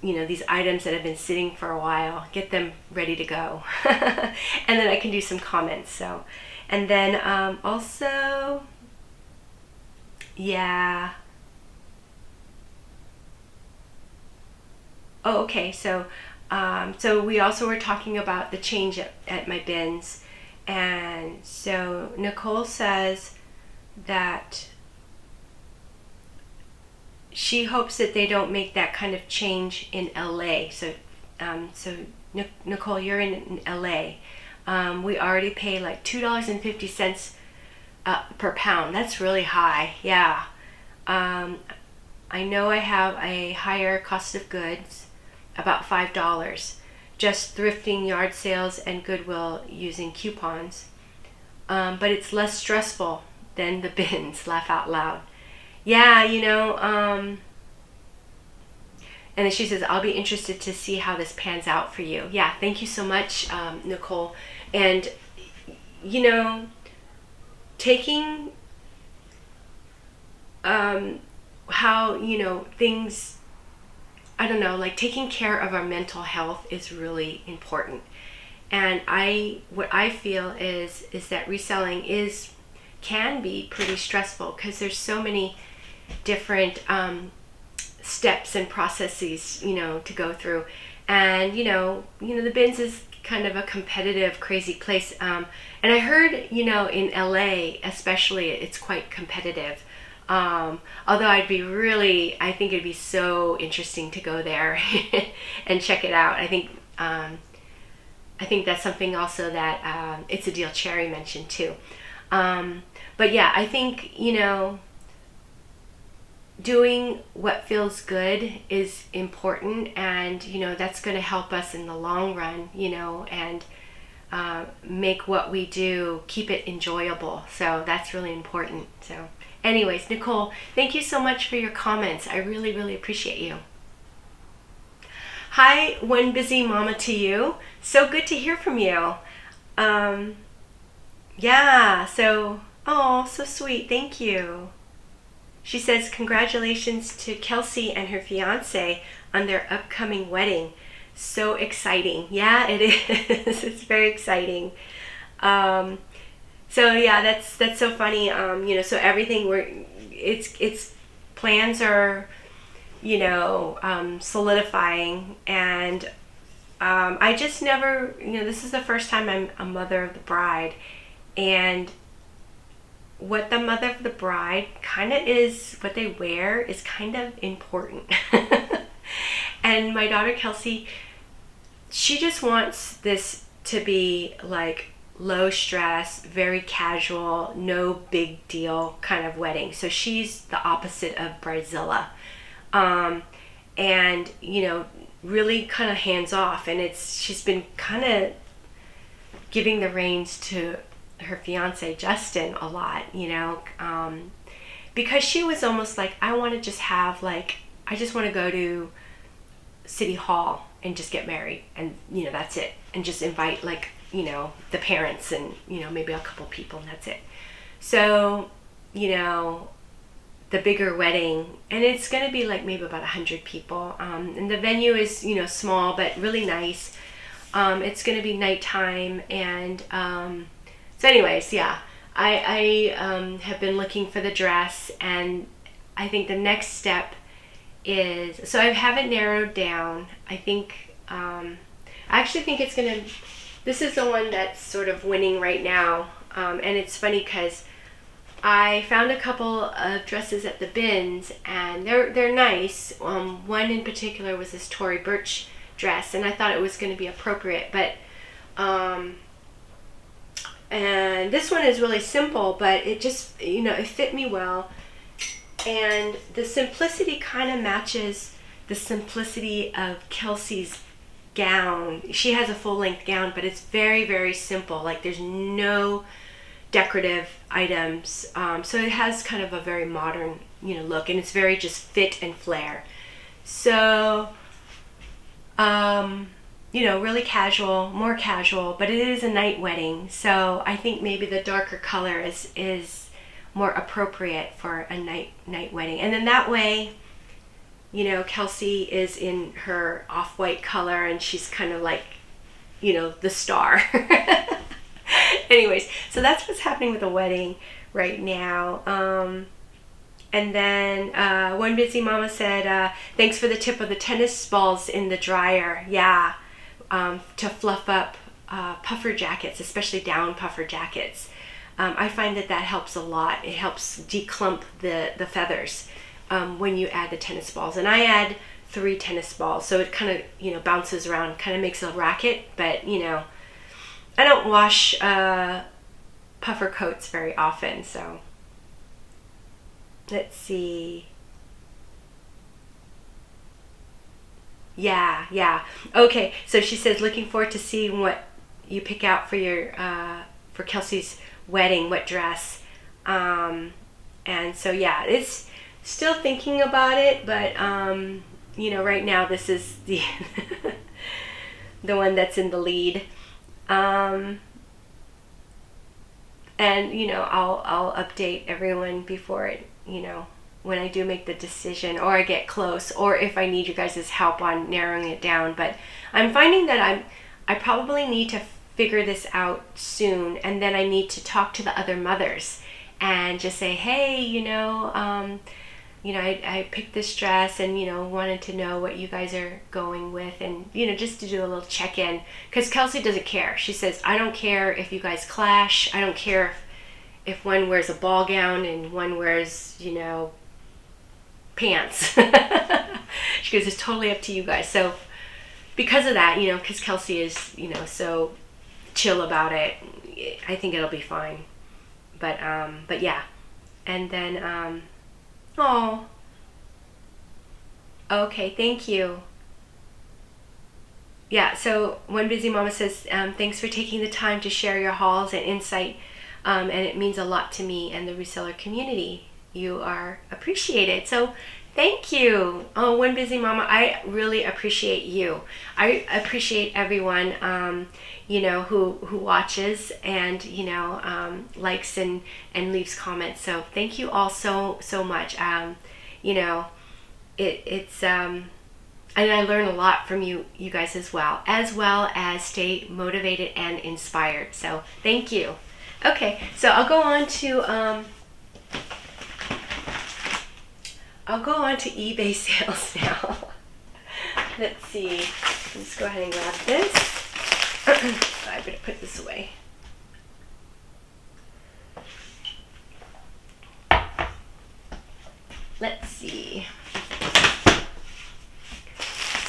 these items that have been sitting for a while, get them ready to go. And then I can do some comments. So, and then also, yeah. Oh, okay. So, so we also were talking about the change at my bins, and so Nicole says that she hopes that they don't make that kind of change in LA. So, Nicole, you're in LA. We already pay like $2.50 per pound. That's really high. Yeah. I know I have a higher cost of goods, about $5, just thrifting, yard sales, and Goodwill using coupons. But it's less stressful than the bins. Laugh out loud. Yeah, and then she says, I'll be interested to see how this pans out for you. Yeah, thank you so much, Nicole. And, taking how, things, I don't know, like taking care of our mental health is really important. And what I feel is that reselling can be pretty stressful, because there's so many different steps and processes, to go through. And, the bins is kind of a competitive, crazy place. And I heard, in LA especially, it's quite competitive. Although I think it'd be so interesting to go there and check it out. I think that's something also that It's a Deal Cherry mentioned too. But yeah, I think, doing what feels good is important, and, that's going to help us in the long run, and make what we do, keep it enjoyable. So that's really important. So Anyways, Nicole, thank you so much for your comments. I really, really appreciate you. Hi, One Busy Mama to you. So good to hear from you. Yeah, so, oh, so sweet. Thank you. She says, congratulations to Kelsey and her fiance on their upcoming wedding. So exciting. Yeah, it is. It's very exciting. So yeah, that's so funny. So everything it's plans are, solidifying, and I just never, this is the first time I'm a mother of the bride, and what the mother of the bride kind of is, what they wear is kind of important. And my daughter Kelsey, she just wants this to be like low stress, very casual, no big deal kind of wedding. So she's the opposite of Bridezilla. And really kind of hands off, and she's been kind of giving the reins to her fiance Justin a lot, because she was almost like, I want to just have I just want to go to City Hall and just get married, and that's it, and just invite the parents and maybe a couple people, and that's it. So the bigger wedding, and it's going to be maybe about 100 people, and the venue is small but really nice. It's going to be nighttime, and so anyways, yeah, I have been looking for the dress, and I think the next step is, so I have it narrowed down. I think, I actually think it's going to, this is the one that's sort of winning right now, and it's funny because I found a couple of dresses at the bins, and they're nice. One in particular was this Tory Burch dress, and I thought it was going to be appropriate, but and this one is really simple, but it just it fit me well, and the simplicity kind of matches the simplicity of Kelsey's gown. She has a full-length gown, but it's very, very simple. There's no decorative items, so it has kind of a very modern look, and it's very just fit and flare. So really casual, more casual, but it is a night wedding, so I think maybe the darker color is more appropriate for a night wedding. And then that way, Kelsey is in her off-white color, and she's kind of like, the star. Anyways, so that's what's happening with the wedding right now. And then One Busy Mama said, thanks for the tip of the tennis balls in the dryer. Yeah, to fluff up puffer jackets, especially down puffer jackets. I find that helps a lot. It helps declump the feathers when you add the tennis balls. And I add 3 tennis balls, so it kind of bounces around, kind of makes a racket, but I don't wash puffer coats very often, so let's see. Yeah. Okay, so she says, looking forward to seeing what you pick out for your for Kelsey's wedding, what dress. And so yeah, it's still thinking about it, but right now this is the the one that's in the lead. And I'll update everyone before it, when I do make the decision, or I get close, or if I need you guys' help on narrowing it down. But I'm finding that I probably need to figure this out soon, and then I need to talk to the other mothers and just say, hey, I picked this dress, and wanted to know what you guys are going with, and just to do a little check-in, because Kelsey doesn't care. She says, I don't care if you guys clash. I don't care if one wears a ball gown and one wears pants. She goes, it's totally up to you guys. So because of that, because Kelsey is so chill about it, I think it'll be fine. But yeah. And then oh, okay, thank you. Yeah, so One Busy Mama says, thanks for taking the time to share your hauls and insight, and it means a lot to me and the reseller community. you are appreciated. So thank you. Oh, One Busy Mama, I really appreciate you. I appreciate everyone, you know, who watches and, you know, likes and leaves comments. So thank you all so much. You know, it's and I learn a lot from you guys as well as stay motivated and inspired. So thank you. Okay, so I'll go on to eBay sales now. Let's see. Let's go ahead and grab this. I better put this away. Let's see.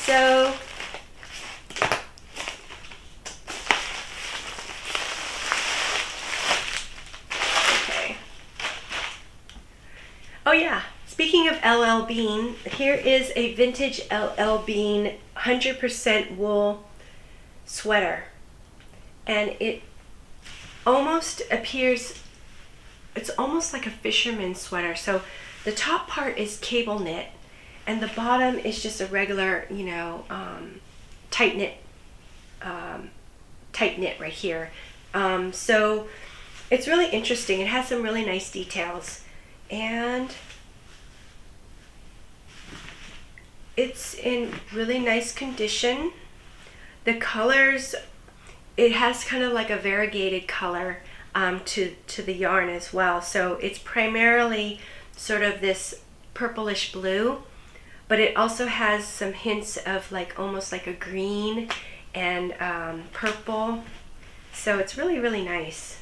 So okay. Oh yeah. Speaking of LL Bean, here is a vintage LL Bean 100% wool sweater. And it almost appears, it's almost like a fisherman's sweater. So the top part is cable knit and the bottom is just a regular, you know, tight knit right here. So it's really interesting. It has some really nice details. And it's in really nice condition. The colors, it has kind of like a variegated color to the yarn as well. So it's primarily sort of this purplish blue, but it also has some hints of like almost like a green and purple. So it's really, really nice.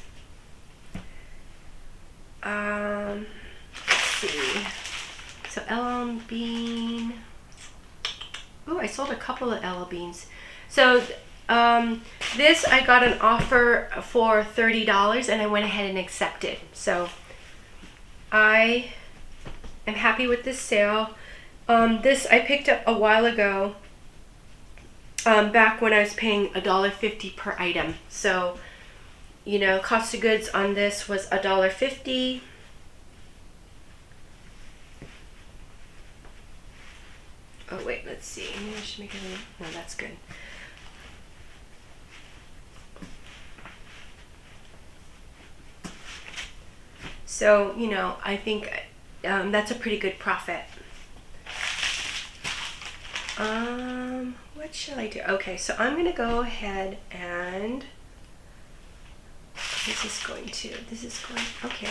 Let's see. So LL Bean. Oh, I sold a couple of LL Beans. So this I got an offer for $30 and I went ahead and accepted. So I am happy with this sale. This I picked up a while ago, back when I was paying $1.50 per item. So, you know, cost of goods on this was $1.50. Oh wait, let's see. Maybe I should make it a, no, that's good. So, you know, I think that's a pretty good profit. What shall I do? Okay, so I'm gonna go ahead and this is going, okay.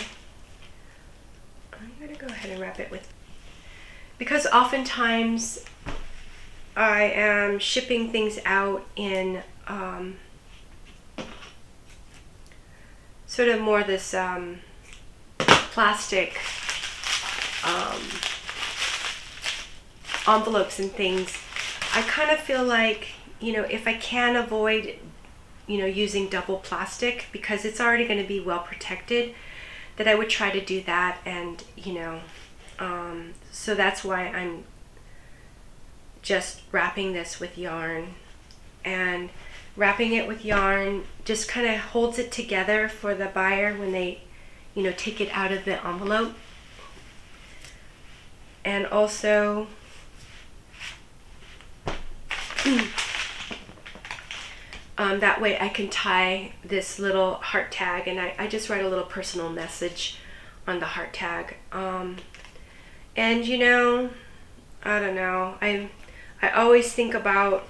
I'm gonna go ahead and wrap it with, because oftentimes I am shipping things out in sort of more this plastic envelopes and things. I kind of feel like, you know, if I can avoid, you know, using double plastic because it's already going to be well protected, that I would try to do that. And, you know, so that's why I'm just wrapping this with yarn, and wrapping it with yarn just kind of holds it together for the buyer when they, you know, take it out of the envelope. And also that way I can tie this little heart tag, and I just write a little personal message on the heart tag. And you know, I don't know, I always think about,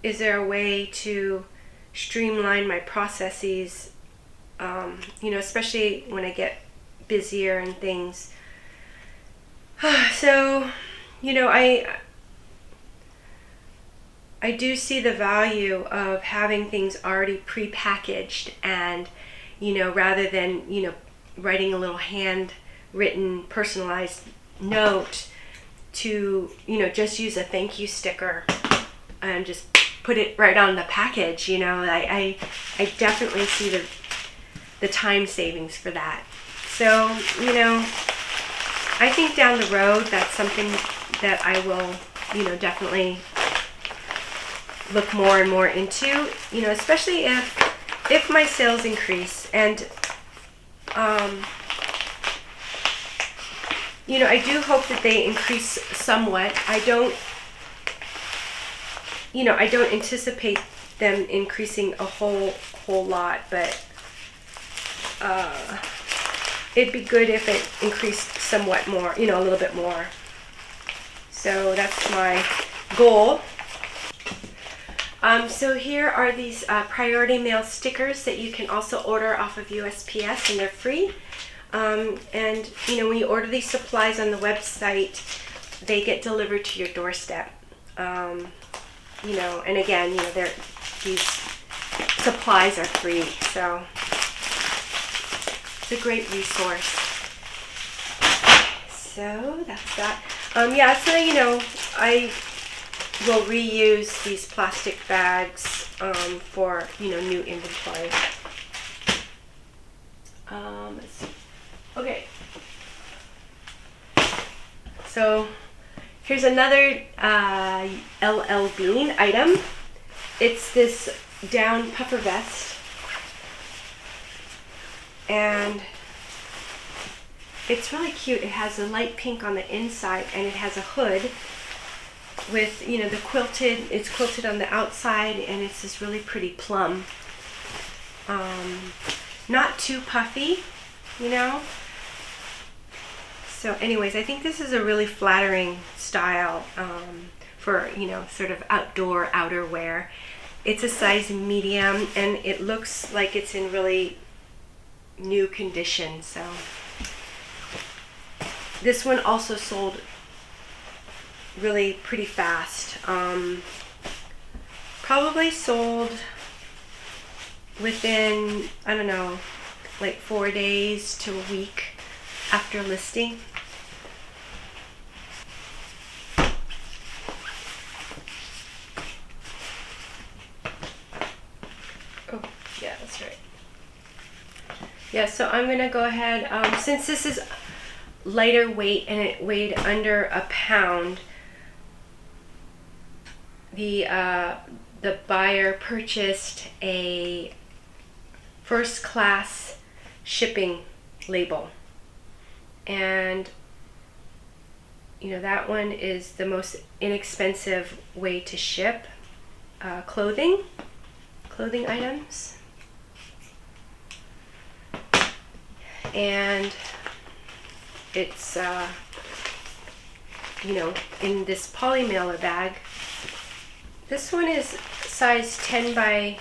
is there a way to streamline my processes, you know, especially when I get busier and things. So, you know, I do see the value of having things already pre-packaged, and, you know, rather than, you know, writing a little handwritten personalized note, to, you know, just use a thank you sticker and just put it right on the package. You know, I definitely see the time savings for that. So, you know, I think down the road that's something that I will, you know, definitely look more and more into, you know, especially if my sales increase. And you know, I do hope that they increase somewhat. I don't anticipate them increasing a whole lot, but it'd be good if it increased somewhat more, you know, a little bit more. So that's my goal. So here are these priority mail stickers that you can also order off of USPS, and they're free. And you know, when you order these supplies on the website, they get delivered to your doorstep. You know, and again, you know, these supplies are free, so it's a great resource. So that's that. Yeah, so you know, I will reuse these plastic bags for, you know, new inventory. Let's see. Okay. So here's another LL Bean item. It's this down puffer vest, and it's really cute. It has a light pink on the inside, and it has a hood with, you know, it's quilted on the outside, and it's this really pretty plum. Not too puffy, you know. So anyways, I think this is a really flattering style for, you know, sort of outdoor outerwear. It's a size medium, and it looks like it's in really new condition. So this one also sold really pretty fast. Probably sold within, I don't know, like 4 days to a week after listing. Oh, yeah, that's right. Yeah, so I'm gonna go ahead, since this is lighter weight and it weighed under a pound, the buyer purchased a first class shipping label, and you know, that one is the most inexpensive way to ship clothing items. And it's you know, in this poly mailer bag. This one is size 10 by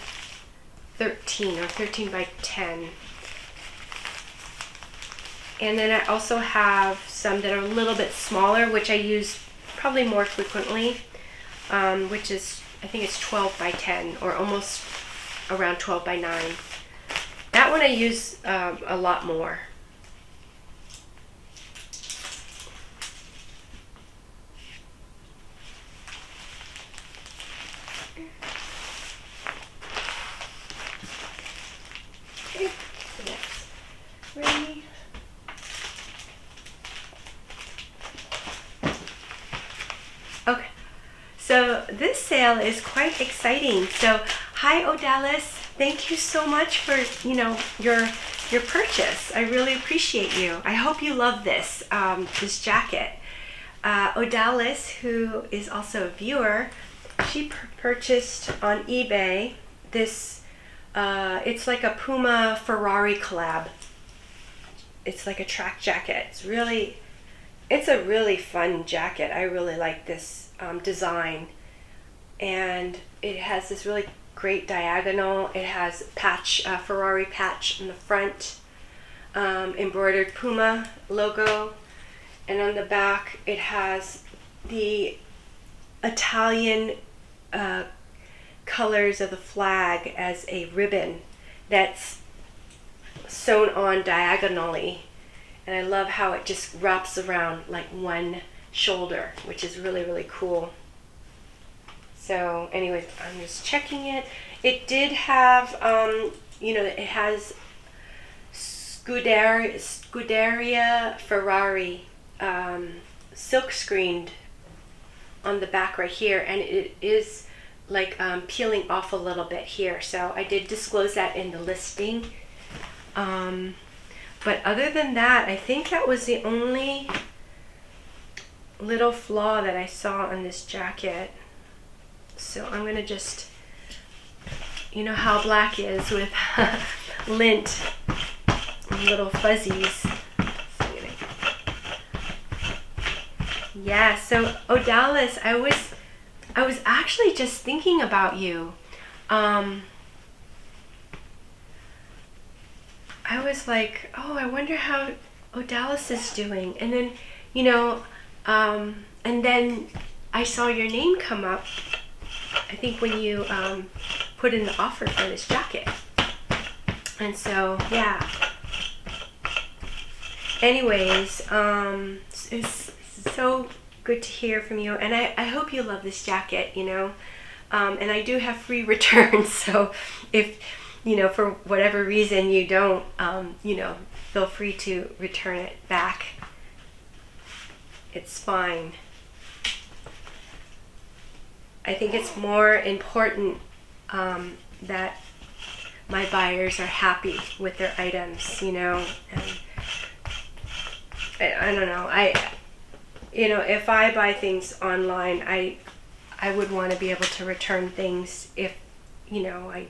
13 or 13 by 10. And then I also have some that are a little bit smaller, which I use probably more frequently, which is, I think it's 12 by 10 or almost around 12 by 9. That one I use a lot more. Okay, so that's ready. Okay, so this sale is quite exciting. So hi Odalis, thank you so much for, you know, your purchase. I really appreciate you. I hope you love this this jacket. Odalis, who is also a viewer, she purchased on eBay this. It's like a Puma Ferrari collab. It's like a track jacket. It's a really fun jacket. I really like this design, and it has this really great diagonal. It has Ferrari patch in the front, embroidered Puma logo, and on the back it has the Italian colors of the flag as a ribbon that's sewn on diagonally. And I love how it just wraps around like one shoulder, which is really, really cool. So anyways, I'm just checking it. It did have, you know, it has Scuderia Ferrari silk screened on the back right here, and it is like peeling off a little bit here. So I did disclose that in the listing. But other than that, I think that was the only little flaw that I saw on this jacket. So I'm gonna just, you know how black is with lint and little fuzzies. Yeah, so Odalis, I was actually just thinking about you. I was like, oh, I wonder how Odalis is doing. And then, you know, and then I saw your name come up, I think when you put in the offer for this jacket. And so, yeah. Anyways, it's so good to hear from you. And I hope you love this jacket, you know. And I do have free returns, so if, you know, for whatever reason you don't, you know, feel free to return it back. It's fine. I think it's more important that my buyers are happy with their items, you know. And I don't know. You know, if I buy things online, I would want to be able to return things if, you know, I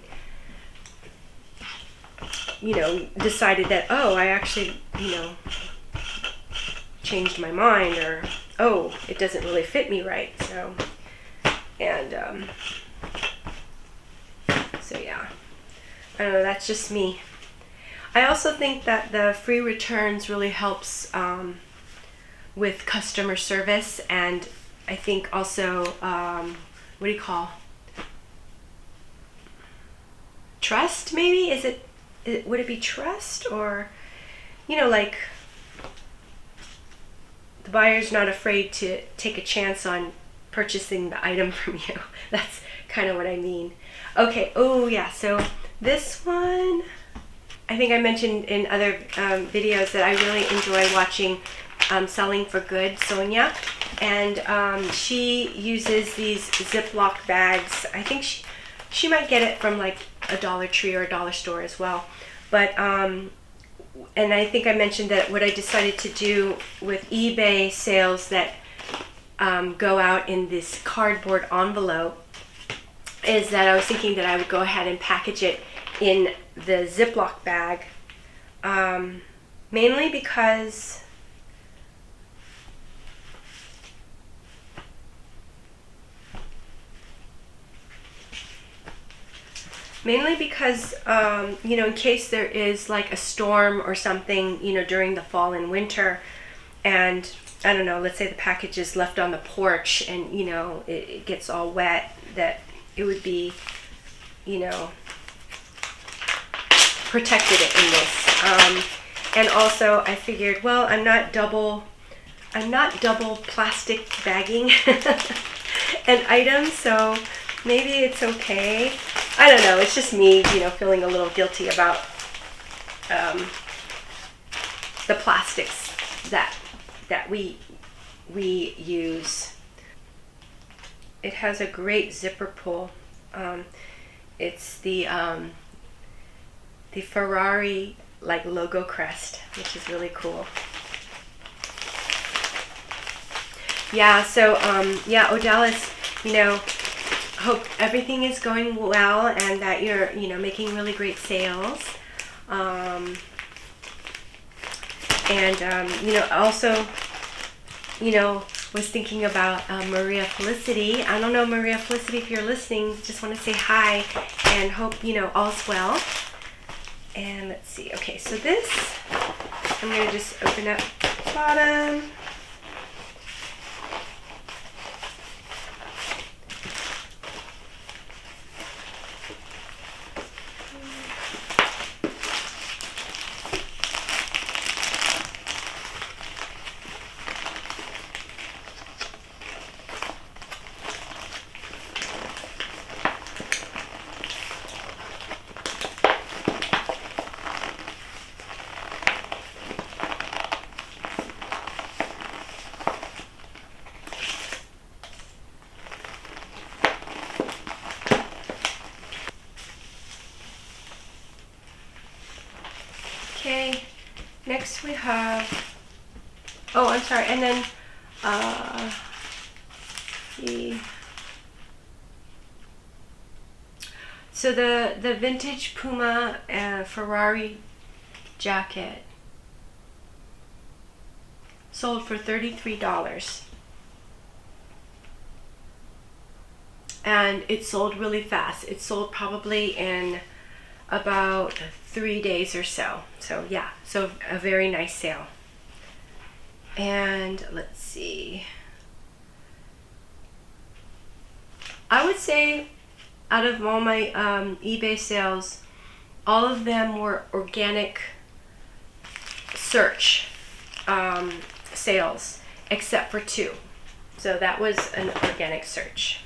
decided that, oh, I actually, you know, changed my mind, or, oh, it doesn't really fit me right. So, and, so yeah, I don't know, that's just me. I also think that the free returns really helps with customer service, and I think also, what do you call, trust maybe? Would it be trust, or, you know, like the buyer's not afraid to take a chance on purchasing the item from you. That's kind of what I mean. Okay, oh yeah, so this one, I think I mentioned in other videos that I really enjoy watching Selling for Good, Sonia, and she uses these Ziploc bags. I think she might get it from like a Dollar Tree or a dollar store as well. But and I think I mentioned that what I decided to do with eBay sales that go out in this cardboard envelope is that I was thinking that I would go ahead and package it in the Ziploc bag, mainly because you know, in case there is like a storm or something, you know, during the fall and winter, and I don't know, let's say the package is left on the porch and, you know, it gets all wet, that it would be, you know, protected in this. And also I figured, well, I'm not double plastic bagging an item, so maybe it's okay. I don't know, it's just me, you know, feeling a little guilty about the plastics that we use. It has a great zipper pull. It's the Ferrari like logo crest, which is really cool. Yeah, so yeah, Odalis, you know, hope everything is going well and that you're, you know, making really great sales. You know, also, you know, was thinking about Maria Felicity. I don't know, Maria Felicity, if you're listening, just want to say hi and hope, you know, all's well. And let's see, okay, so this, I'm going to just open up the bottom. Okay, next we have, oh, I'm sorry, and then see. So the vintage Puma Ferrari jacket sold for $33. And it sold really fast. It sold probably in about 3 days or so. So yeah, so a very nice sale. And let's see. I would say out of all my eBay sales, all of them were organic search sales, except for 2. So that was an organic search.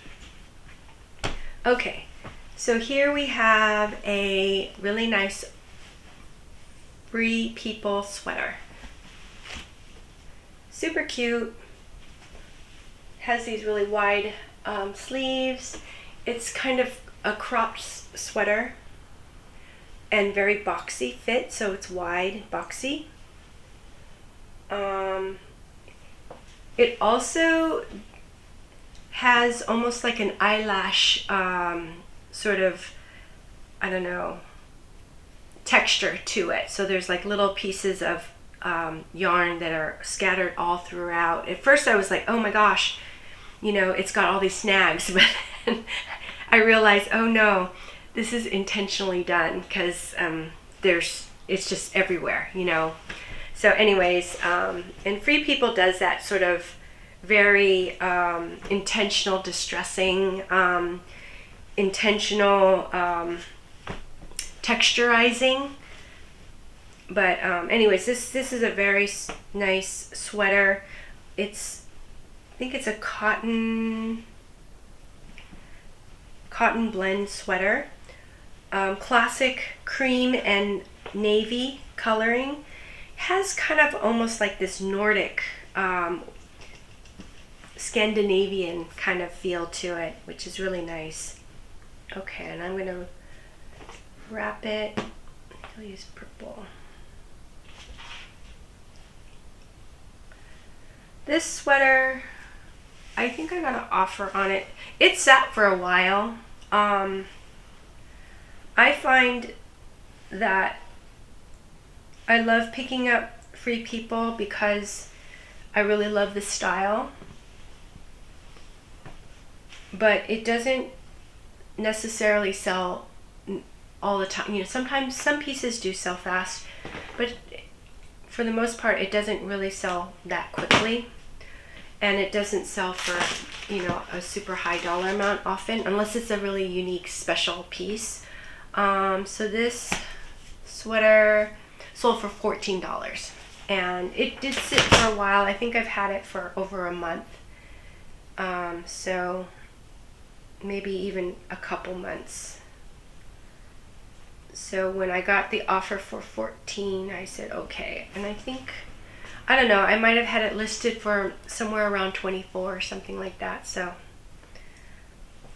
Okay, so here we have a really nice Free People sweater. Super cute. Has these really wide sleeves. It's kind of a cropped sweater and very boxy fit, so it's wide, boxy. It also has almost like an eyelash sort of, I don't know, texture to it. So there's like little pieces of yarn that are scattered all throughout. At first I was like, oh my gosh, you know, it's got all these snags, but I realized, oh no, this is intentionally done because it's just everywhere, you know. So anyways, and Free People does that sort of very intentional distressing, intentional texturizing. But anyways, this is a very nice sweater. I think it's a cotton blend sweater. Classic cream and navy coloring. Has kind of almost like this Nordic, Scandinavian kind of feel to it, which is really nice. Okay, and I'm gonna wrap it. I'll use purple. This sweater, I think I got an offer on it. It sat for a while. I find that I love picking up Free People because I really love the style, but it doesn't necessarily sell all the time. You know, sometimes some pieces do sell fast, but for the most part it doesn't really sell that quickly, and it doesn't sell for, you know, a super high dollar amount often, unless it's a really unique special piece. So this sweater sold for $14, and it did sit for a while. I think I've had it for over a month, so maybe even a couple months. So when I got the offer for $14, I said okay, and I think, I don't know, I might have had it listed for somewhere around $24 or something like that, so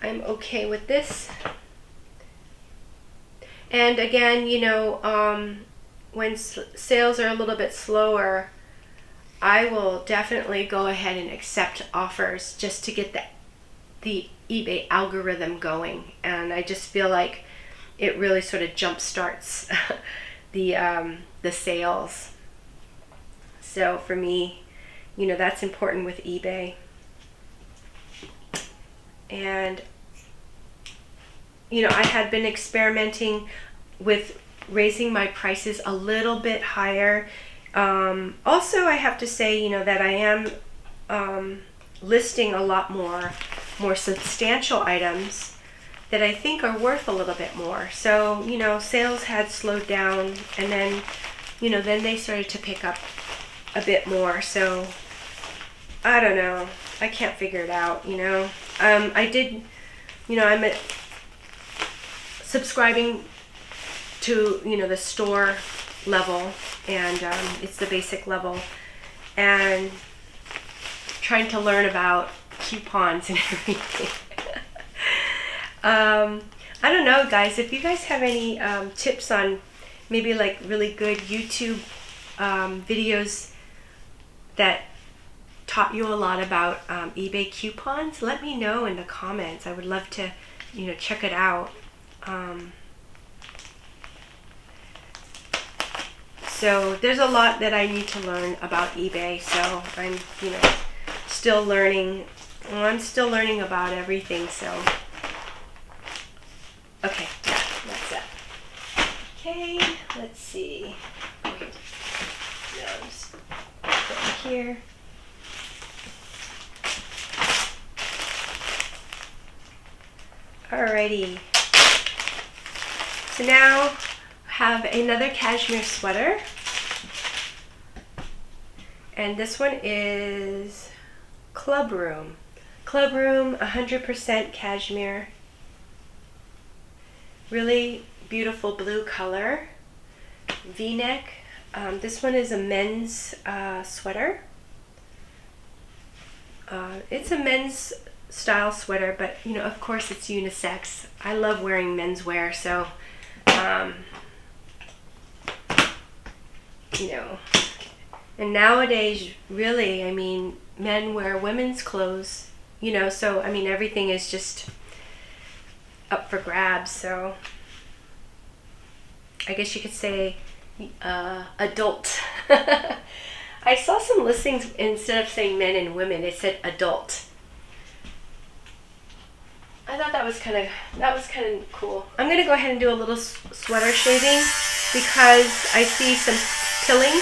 I'm okay with this. And again, you know, when sales are a little bit slower, I will definitely go ahead and accept offers just to get the eBay algorithm going. And I just feel like it really sort of jump starts the sales. So for me, you know, that's important with eBay. And you know, I had been experimenting with raising my prices a little bit higher. Also, I have to say, you know, that I am listing a lot more substantial items that I think are worth a little bit more. So, you know, sales had slowed down, and then, you know, then they started to pick up a bit more. So, I don't know. I can't figure it out, you know. I did, you know, I'm subscribing to, you know, the store level, and it's the basic level, and trying to learn about coupons and everything. I don't know, guys, if you guys have any tips on maybe like really good YouTube videos that taught you a lot about eBay coupons, let me know in the comments. I would love to, check it out. So there's a lot that I need to learn about eBay. So I'm, still learning. Well, I'm still learning about everything. So, okay, yeah, that's it. Okay, let's see. No, just put it here. Alrighty. So now I have another cashmere sweater. And this one is Club Room. Club Room, 100% cashmere. Really beautiful blue color. V-neck. This one is a men's sweater. It's a men's style sweater, but of course it's unisex. I love wearing menswear, so and nowadays, really, I mean, men wear women's clothes, so I mean, everything is just up for grabs. So I guess you could say adult. I saw some listings, instead of saying men and women, it said adult. I thought that was kind of cool. I'm gonna go ahead and do a little sweater shaving because I see some pilling.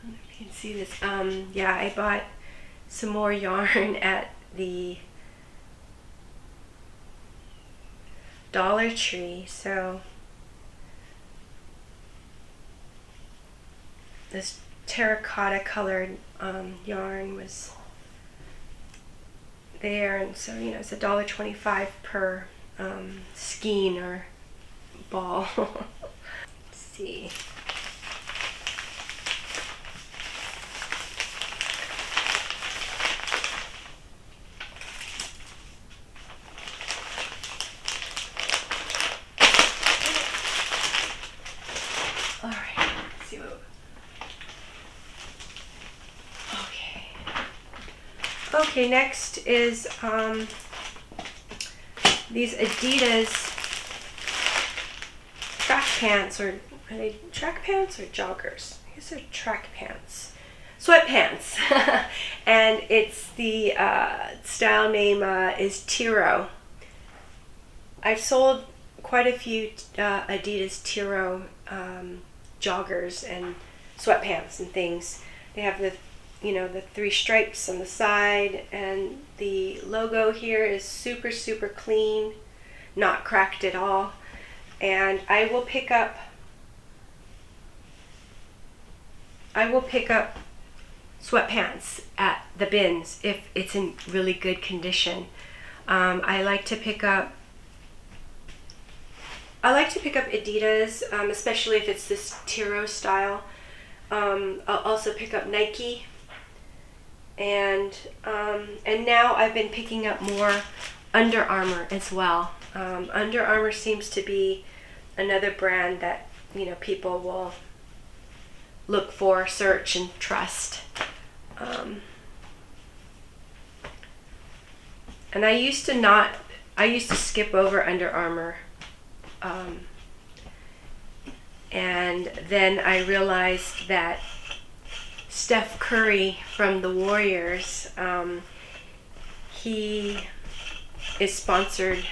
You can see this. Yeah, I bought some more yarn at the Dollar Tree. So this terracotta colored yarn was there, and so it's $1.25 per skein or ball. Let's see. All right, let's see what. Okay, next is these Adidas track pants, or are they track pants or joggers? I guess they're track pants. Sweatpants. And it's the style name is Tiro. I've sold quite a few Adidas Tiro joggers and sweatpants and things. They have the the 3 stripes on the side, and the logo here is super, super clean, not cracked at all. And I will pick up sweatpants at the bins if it's in really good condition. I like to pick up Adidas, especially if it's this Tiro style. I'll also pick up Nike. And now I've been picking up more Under Armour as well. Under Armour seems to be another brand that people will look for, search, and trust. And I used to skip over Under Armour, and then I realized that Steph Curry from the Warriors, he is sponsored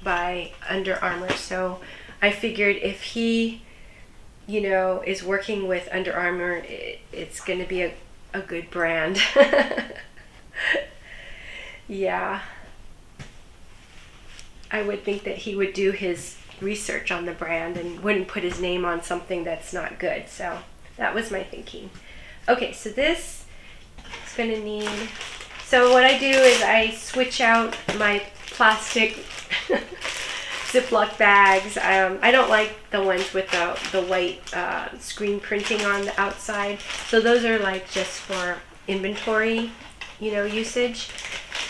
by Under Armour. So I figured if he, is working with Under Armour, it's going to be a good brand. Yeah. I would think that he would do his research on the brand and wouldn't put his name on something that's not good. So that was my thinking. Okay, so this is going to need, so what I do is I switch out my plastic Ziploc bags. I don't like the ones with the white screen printing on the outside. So those are like just for inventory, usage.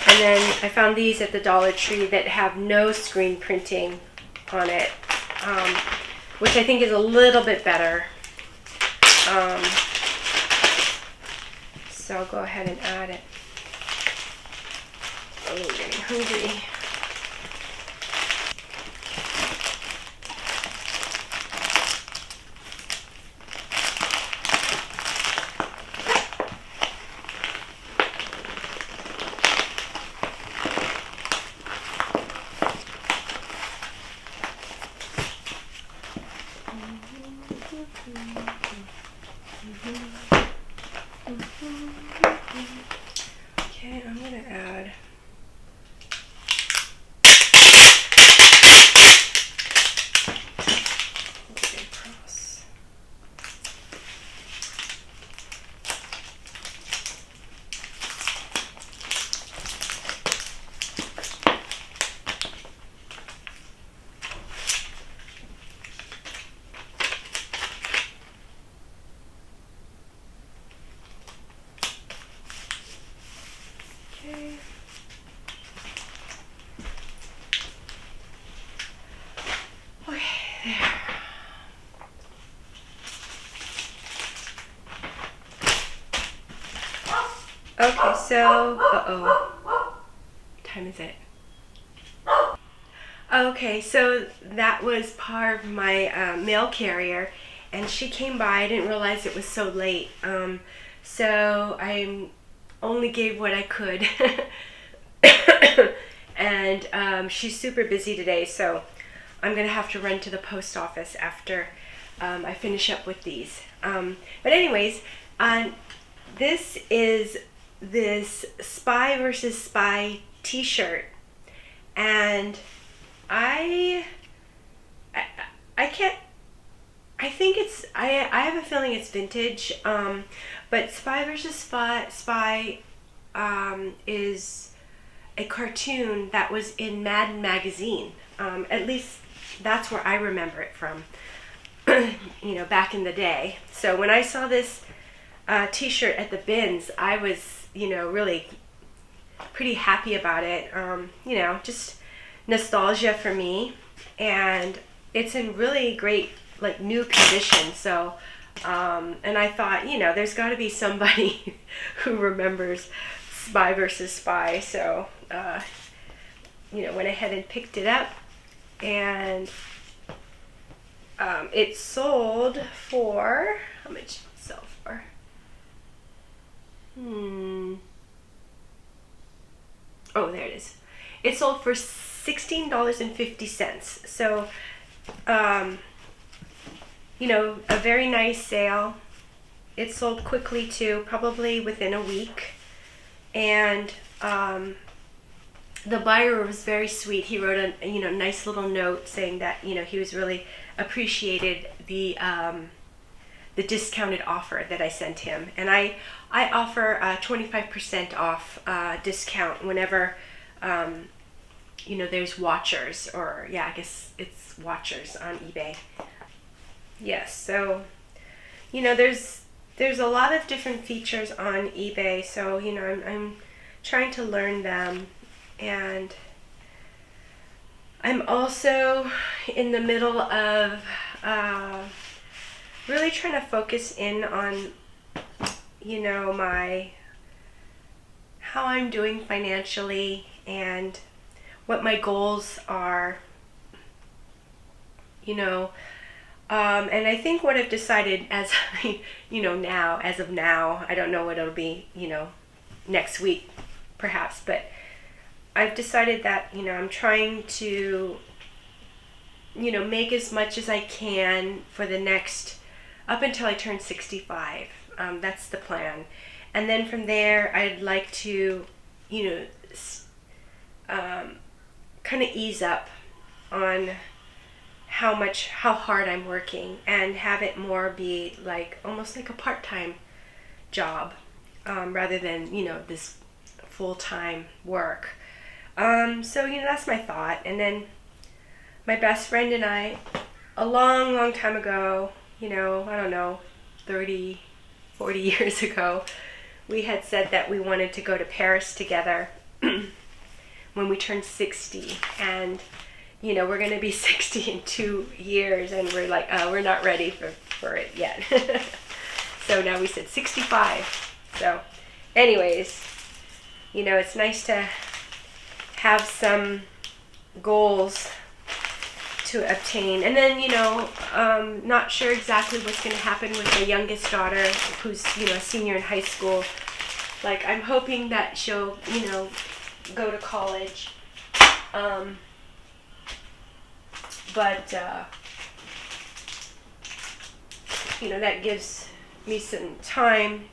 And then I found these at the Dollar Tree that have no screen printing on it. which I think is a little bit better. So I'll go ahead and add it. Oh, I'm getting hungry. Okay, I'm gonna add across. Okay. Okay, there. Okay, so, what time is it? Okay, so that was part of my mail carrier, and she came by. I didn't realize it was so late, so I only gave what I could. And she's super busy today, so I'm gonna have to run to the post office after I finish up with these. But anyways, this is this Spy versus Spy t-shirt, and I can't, I think it's, I have a feeling it's vintage, but Spy versus Spy is a cartoon that was in Madden magazine. At least that's where I remember it from, you know, back in the day. So when I saw this t-shirt at the bins, I was, you know, really pretty happy about it. You know, just nostalgia for me, and it's in really great, like, new condition. So and I thought, you know, there's got to be somebody who remembers Spy versus Spy. So you know, went ahead and picked it up, and it sold for, how much did it sell for? Oh, there it is. It sold for $16.50. So, you know, a very nice sale. It sold quickly too, probably within a week. And the buyer was very sweet. He wrote a, you know, nice little note saying that, you know, he was really appreciated the discounted offer that I sent him. And I offer a 25% off discount whenever you know, there's watchers, or yeah, I guess it's watchers on eBay. Yes, so, you know, there's a lot of different features on eBay, so, you know, I'm trying to learn them. And I'm also in the middle of really trying to focus in on, you know, how I'm doing financially and what my goals are, you know. And I think what I've decided, as you know, as of now, I don't know what it'll be, you know, next week perhaps, but I've decided that, you know, I'm trying to, you know, make as much as I can for the next, up until I turn 65. That's the plan. And then from there, I'd like to, you know, kind of ease up on how hard I'm working, and have it more be like, almost like a part-time job, rather than, you know, this full-time work. So, you know, that's my thought. And then my best friend and I, a long time ago, you know, I don't know, 30, 40 years ago, we had said that we wanted to go to Paris together when we turned 60. And, you know, we're going to be 60 in 2 years, and we're like, we're not ready for it yet. So now we said 65. So anyways, you know, it's nice to have some goals to obtain. And then, you know, not sure exactly what's going to happen with my youngest daughter, who's, you know, a senior in high school. Like, I'm hoping that she'll, you know, go to college. But you know, that gives me some time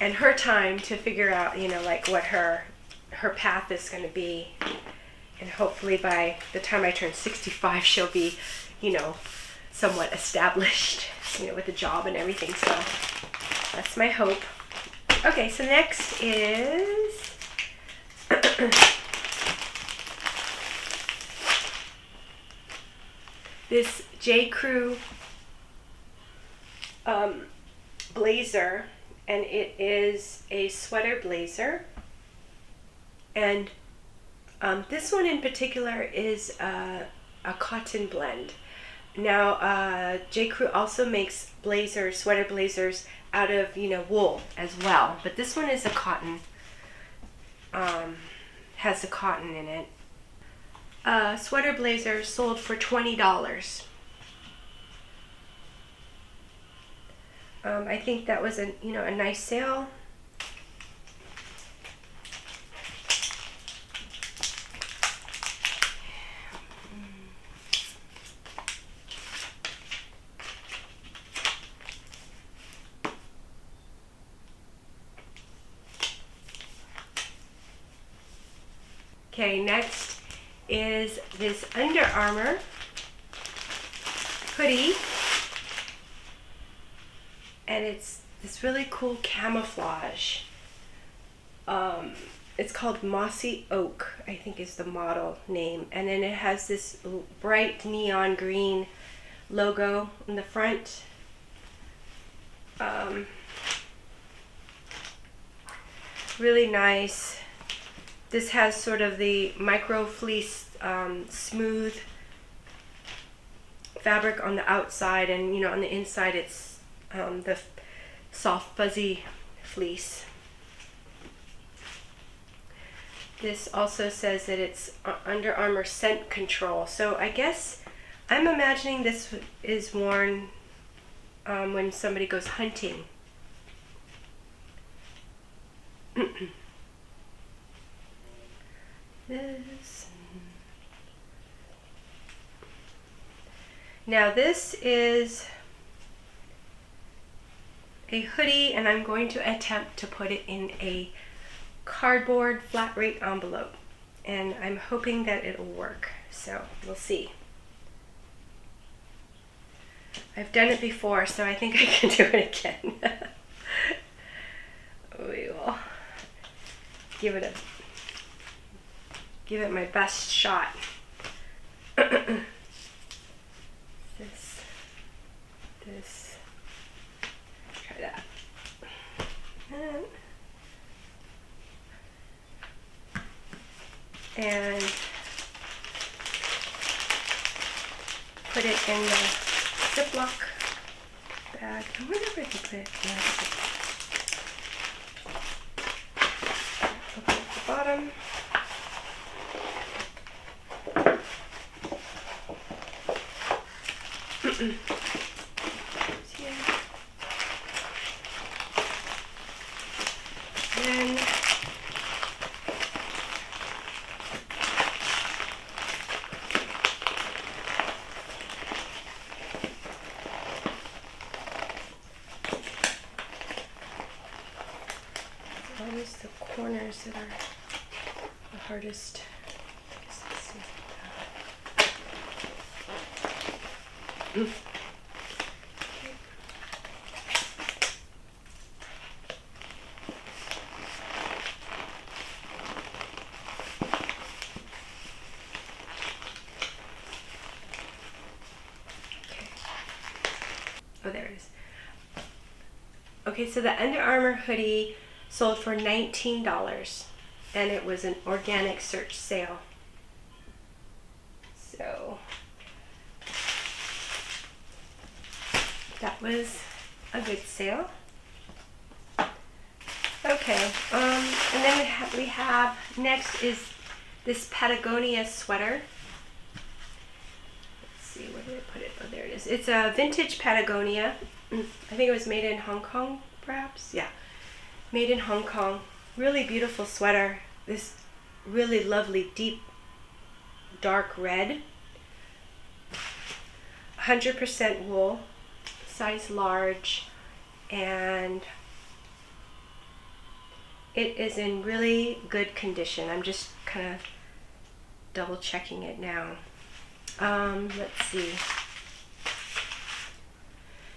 and her time to figure out, you know, like what her path is going to be. And hopefully by the time I turn 65, she'll be, you know, somewhat established, you know, with a job and everything. So that's my hope. Okay, so next is this J. Crew blazer, and it is a sweater blazer. And this one in particular is a cotton blend. Now, J. Crew also makes blazers, sweater blazers, out of, you know, wool as well. But this one is a cotton, has the cotton in it. Sweater blazer sold for $20. I think that was a, you know, a nice sale. Okay, next is this Under Armour hoodie, and it's this really cool camouflage. It's called Mossy Oak, I think is the model name, and then it has this bright neon green logo in the front. Really nice. This has sort of the micro fleece, smooth fabric on the outside, and, you know, on the inside it's the soft fuzzy fleece. This also says that it's Under Armour scent control. So I guess I'm imagining this is worn when somebody goes hunting. This. Now this is a hoodie, and I'm going to attempt to put it in a cardboard flat rate envelope, and I'm hoping that it'll work, so we'll see. I've done it before, so I think I can do it again. We will give it my best shot. This, try that. And put it in the Ziploc bag. I wonder if I can put it in the open at the bottom. Then always the corners that are the hardest. Oh, there it is. Okay, so the Under Armour hoodie sold for $19, and it was an organic search sale. that was a good sale. Okay, and then we have next is this Patagonia sweater. Let's see, where did I put it? Oh, there it is. It's a vintage Patagonia. I think it was made in Hong Kong, perhaps. Yeah, made in Hong Kong. Really beautiful sweater. This really lovely deep dark red. 100% wool, size large, and it is in really good condition. I'm just kind of double checking it now. Let's see.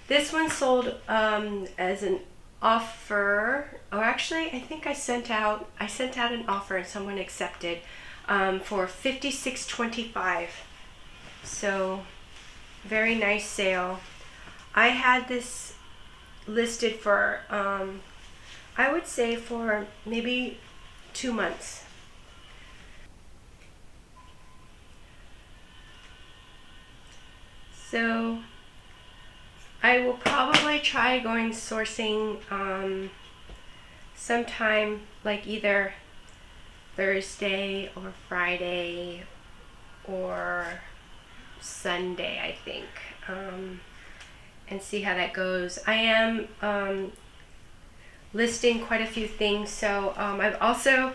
This one sold as an offer, or actually I think I sent out an offer and someone accepted for $56.25. So very nice sale. I had this listed for I would say for maybe 2 months. So I will probably try going sourcing sometime like either Thursday or Friday or Sunday, I think, and see how that goes. I am listing quite a few things, so I've also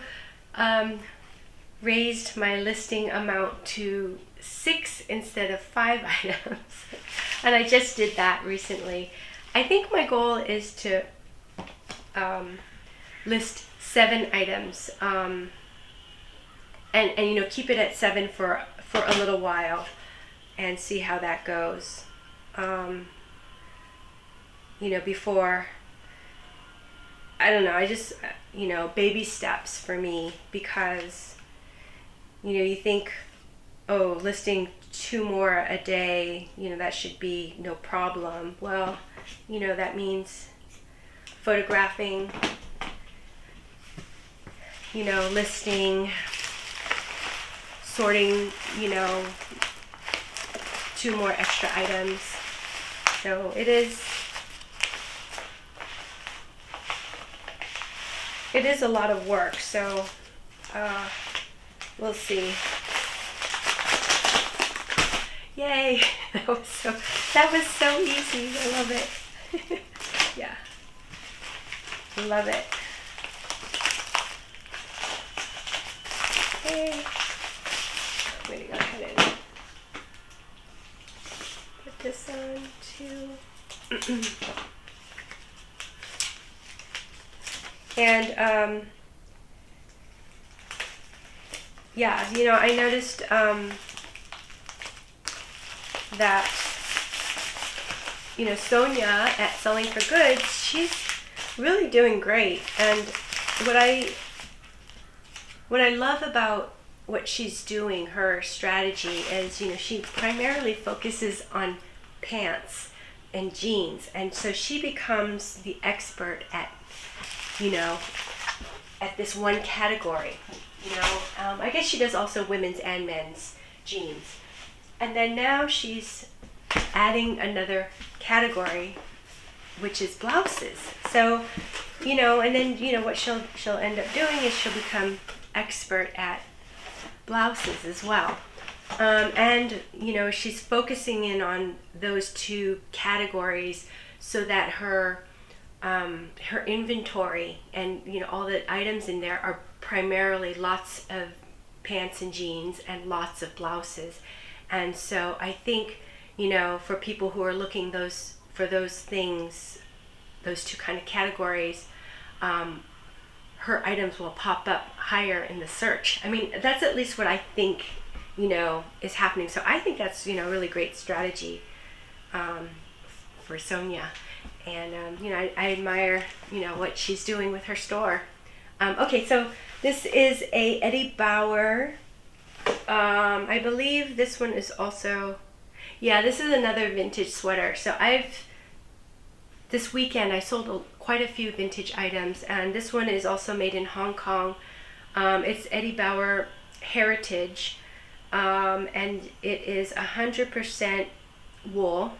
raised my listing amount to 6 instead of 5 items, and I just did that recently. I think my goal is to list 7 items, and you know, keep it at 7 for a little while and see how that goes. You know, before, I don't know, I just, you know, baby steps for me, because, you know, you think, oh, listing 2 more a day, you know, that should be no problem. Well, you know, that means photographing, you know, listing, sorting, you know, 2 more extra items. So it is a lot of work, so we'll see. Yay! That was so easy. I love it. Yeah, I love it. Okay, I'm gonna go ahead and put this on too. And yeah, you know, I noticed that, you know, Sonia at Selling for Goods, she's really doing great. And what I love about what she's doing, her strategy, is, you know, she primarily focuses on pants and jeans, and so she becomes the expert at, you know, at this one category. You know, I guess she does also women's and men's jeans. And then now she's adding another category, which is blouses. So, you know, and then, you know, what she'll end up doing is she'll become expert at blouses as well. And, you know, she's focusing in on those 2 categories so that her inventory and, you know, all the items in there are primarily lots of pants and jeans and lots of blouses. And so I think, you know, for people who are looking for those things, those 2 kind of categories, her items will pop up higher in the search. I mean, that's at least what I think, you know, is happening. So I think that's, you know, a really great strategy for Sonia. And, you know, I admire, you know, what she's doing with her store. Okay, so this is a Eddie Bauer. I believe this one is also, yeah, this is another vintage sweater. So this weekend I sold quite a few vintage items, and this one is also made in Hong Kong. It's Eddie Bauer Heritage, and it is 100% wool.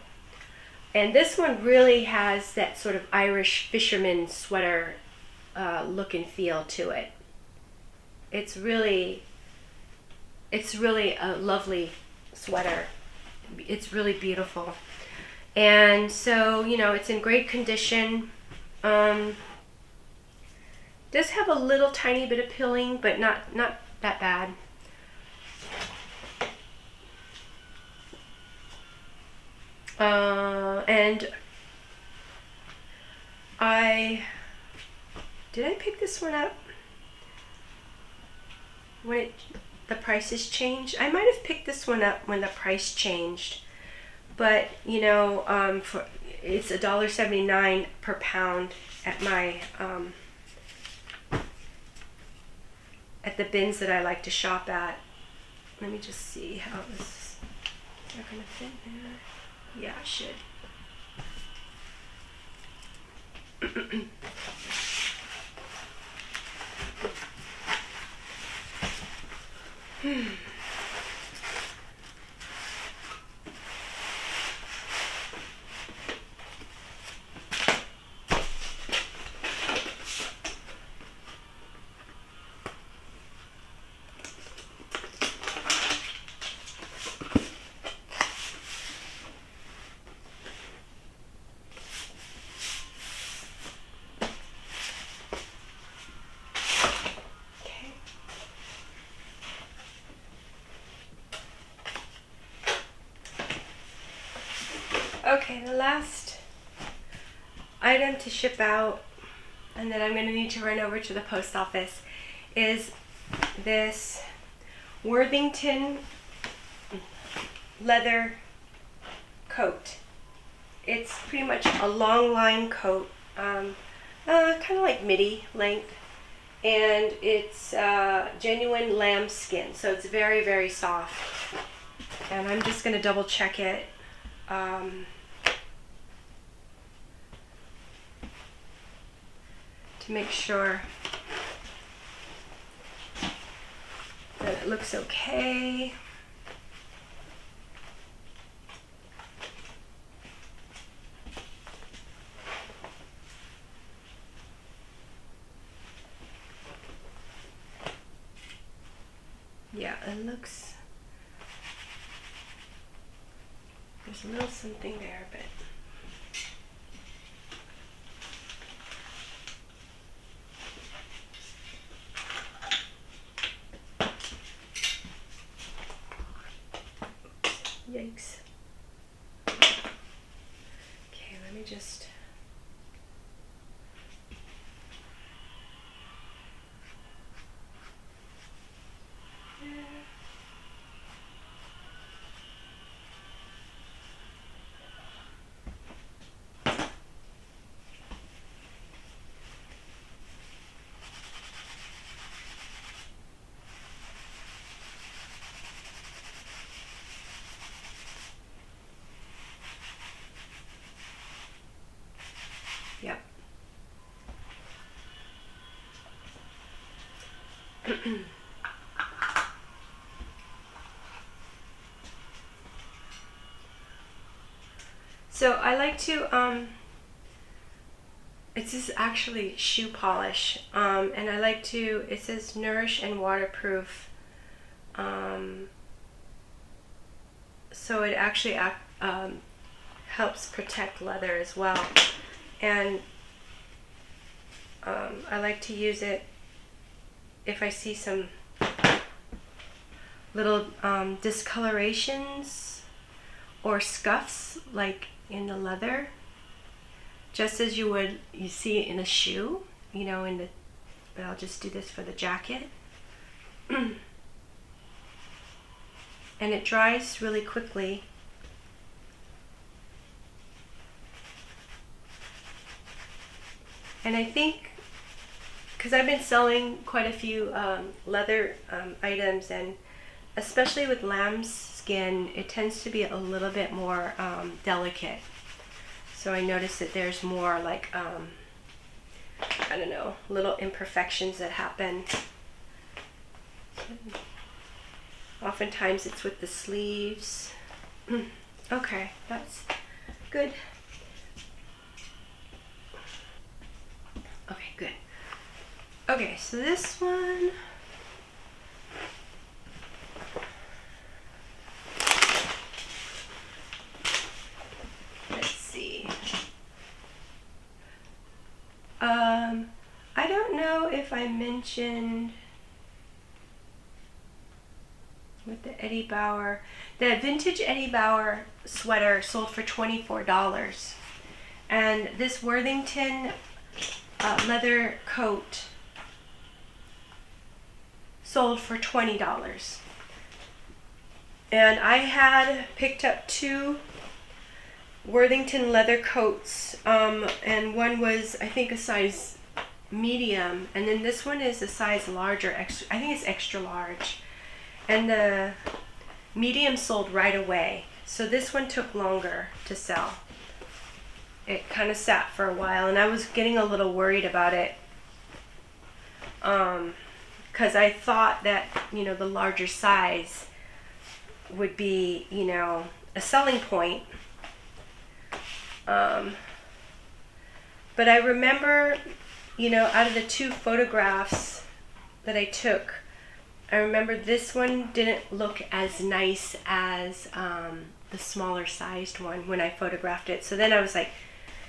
And this one really has that sort of Irish fisherman sweater look and feel to it. It's really a lovely sweater. It's really beautiful. And so, you know, it's in great condition. Does have a little tiny bit of pilling, but not that bad. And did I pick this one up when the prices changed? I might have picked this one up when the price changed, but you know, it's $1.79 per pound at my at the bins that I like to shop at. Let me just see how this is that gonna fit there. Yeah, it should. Okay, the last item to ship out, and then I'm going to need to run over to the post office, is this Worthington leather coat. It's pretty much a long line coat, kind of like midi length, and it's genuine lamb skin, so it's very, very soft. And I'm just going to double check it. To make sure that it looks okay. Yeah, it looks, there's a little something there, but yikes. Okay, let me just. Yep. So I like to, this is actually shoe polish, and I like to, it says nourish and waterproof, so it actually helps protect leather as well. And I like to use it if I see some little discolorations or scuffs like in the leather, just as you see in a shoe, you know, but I'll just do this for the jacket. And it dries really quickly. And I think, because I've been selling quite a few leather items, and especially with lamb's skin, it tends to be a little bit more delicate. So I noticed that there's more like, I don't know, little imperfections that happen. Oftentimes it's with the sleeves. Okay, that's good. good. Okay, so this one, let's see. I don't know if I mentioned with the Eddie Bauer, the vintage Eddie Bauer sweater sold for $24, and this Worthington leather coat sold for $20. And I had picked up 2 Worthington leather coats, and one was, I think, a size medium, and then this one is a size larger, extra, I think it's extra large. And the medium sold right away, so this one took longer to sell. It kind of sat for a while, and I was getting a little worried about it, because I thought that, you know, the larger size would be, you know, a selling point. But I remember, you know, out of the 2 photographs that I took, I remember this one didn't look as nice as the smaller sized one when I photographed it. So then I was like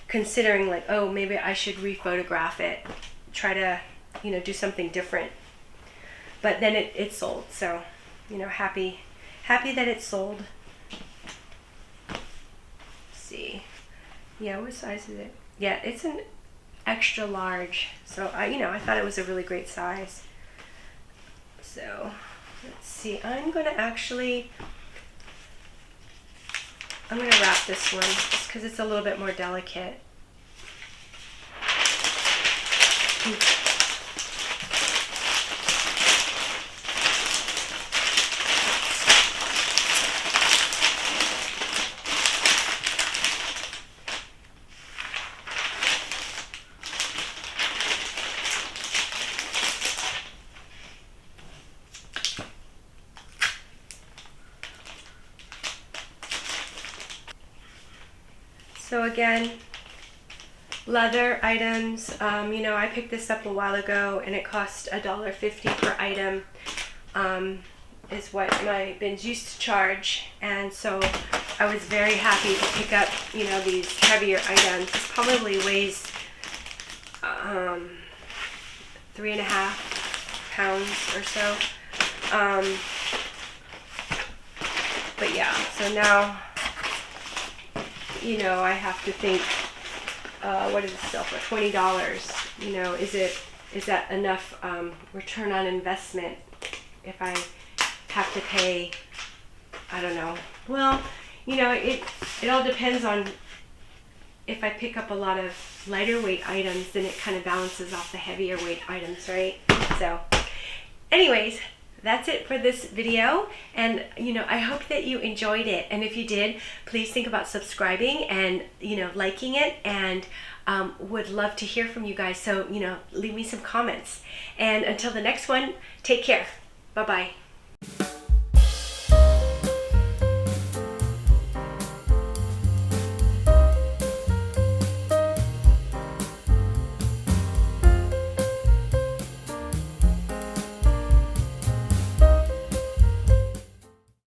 considering, like, oh, maybe I should re-photograph it, try to, you know, do something different. But then it sold, so, you know, happy that it sold. Let's see. Yeah, what size is it? Yeah, it's an extra large. So I thought it was a really great size. So let's see. I'm gonna wrap this one just because it's a little bit more delicate. So again, leather items, you know, I picked this up a while ago and it cost $1.50 per item, is what my bins used to charge. And so I was very happy to pick up, you know, these heavier items. This probably weighs 3.5 pounds or so. But yeah, so now, you know, I have to think, what does it sell for? $20. You know, is that enough return on investment if I have to pay, I don't know. Well, you know, it all depends on if I pick up a lot of lighter weight items, then it kind of balances off the heavier weight items, right? So anyways, that's it for this video, and you know, I hope that you enjoyed it, and if you did, please think about subscribing and, you know, liking it, and would love to hear from you guys. So, you know, leave me some comments, and until the next one, take care. Bye bye.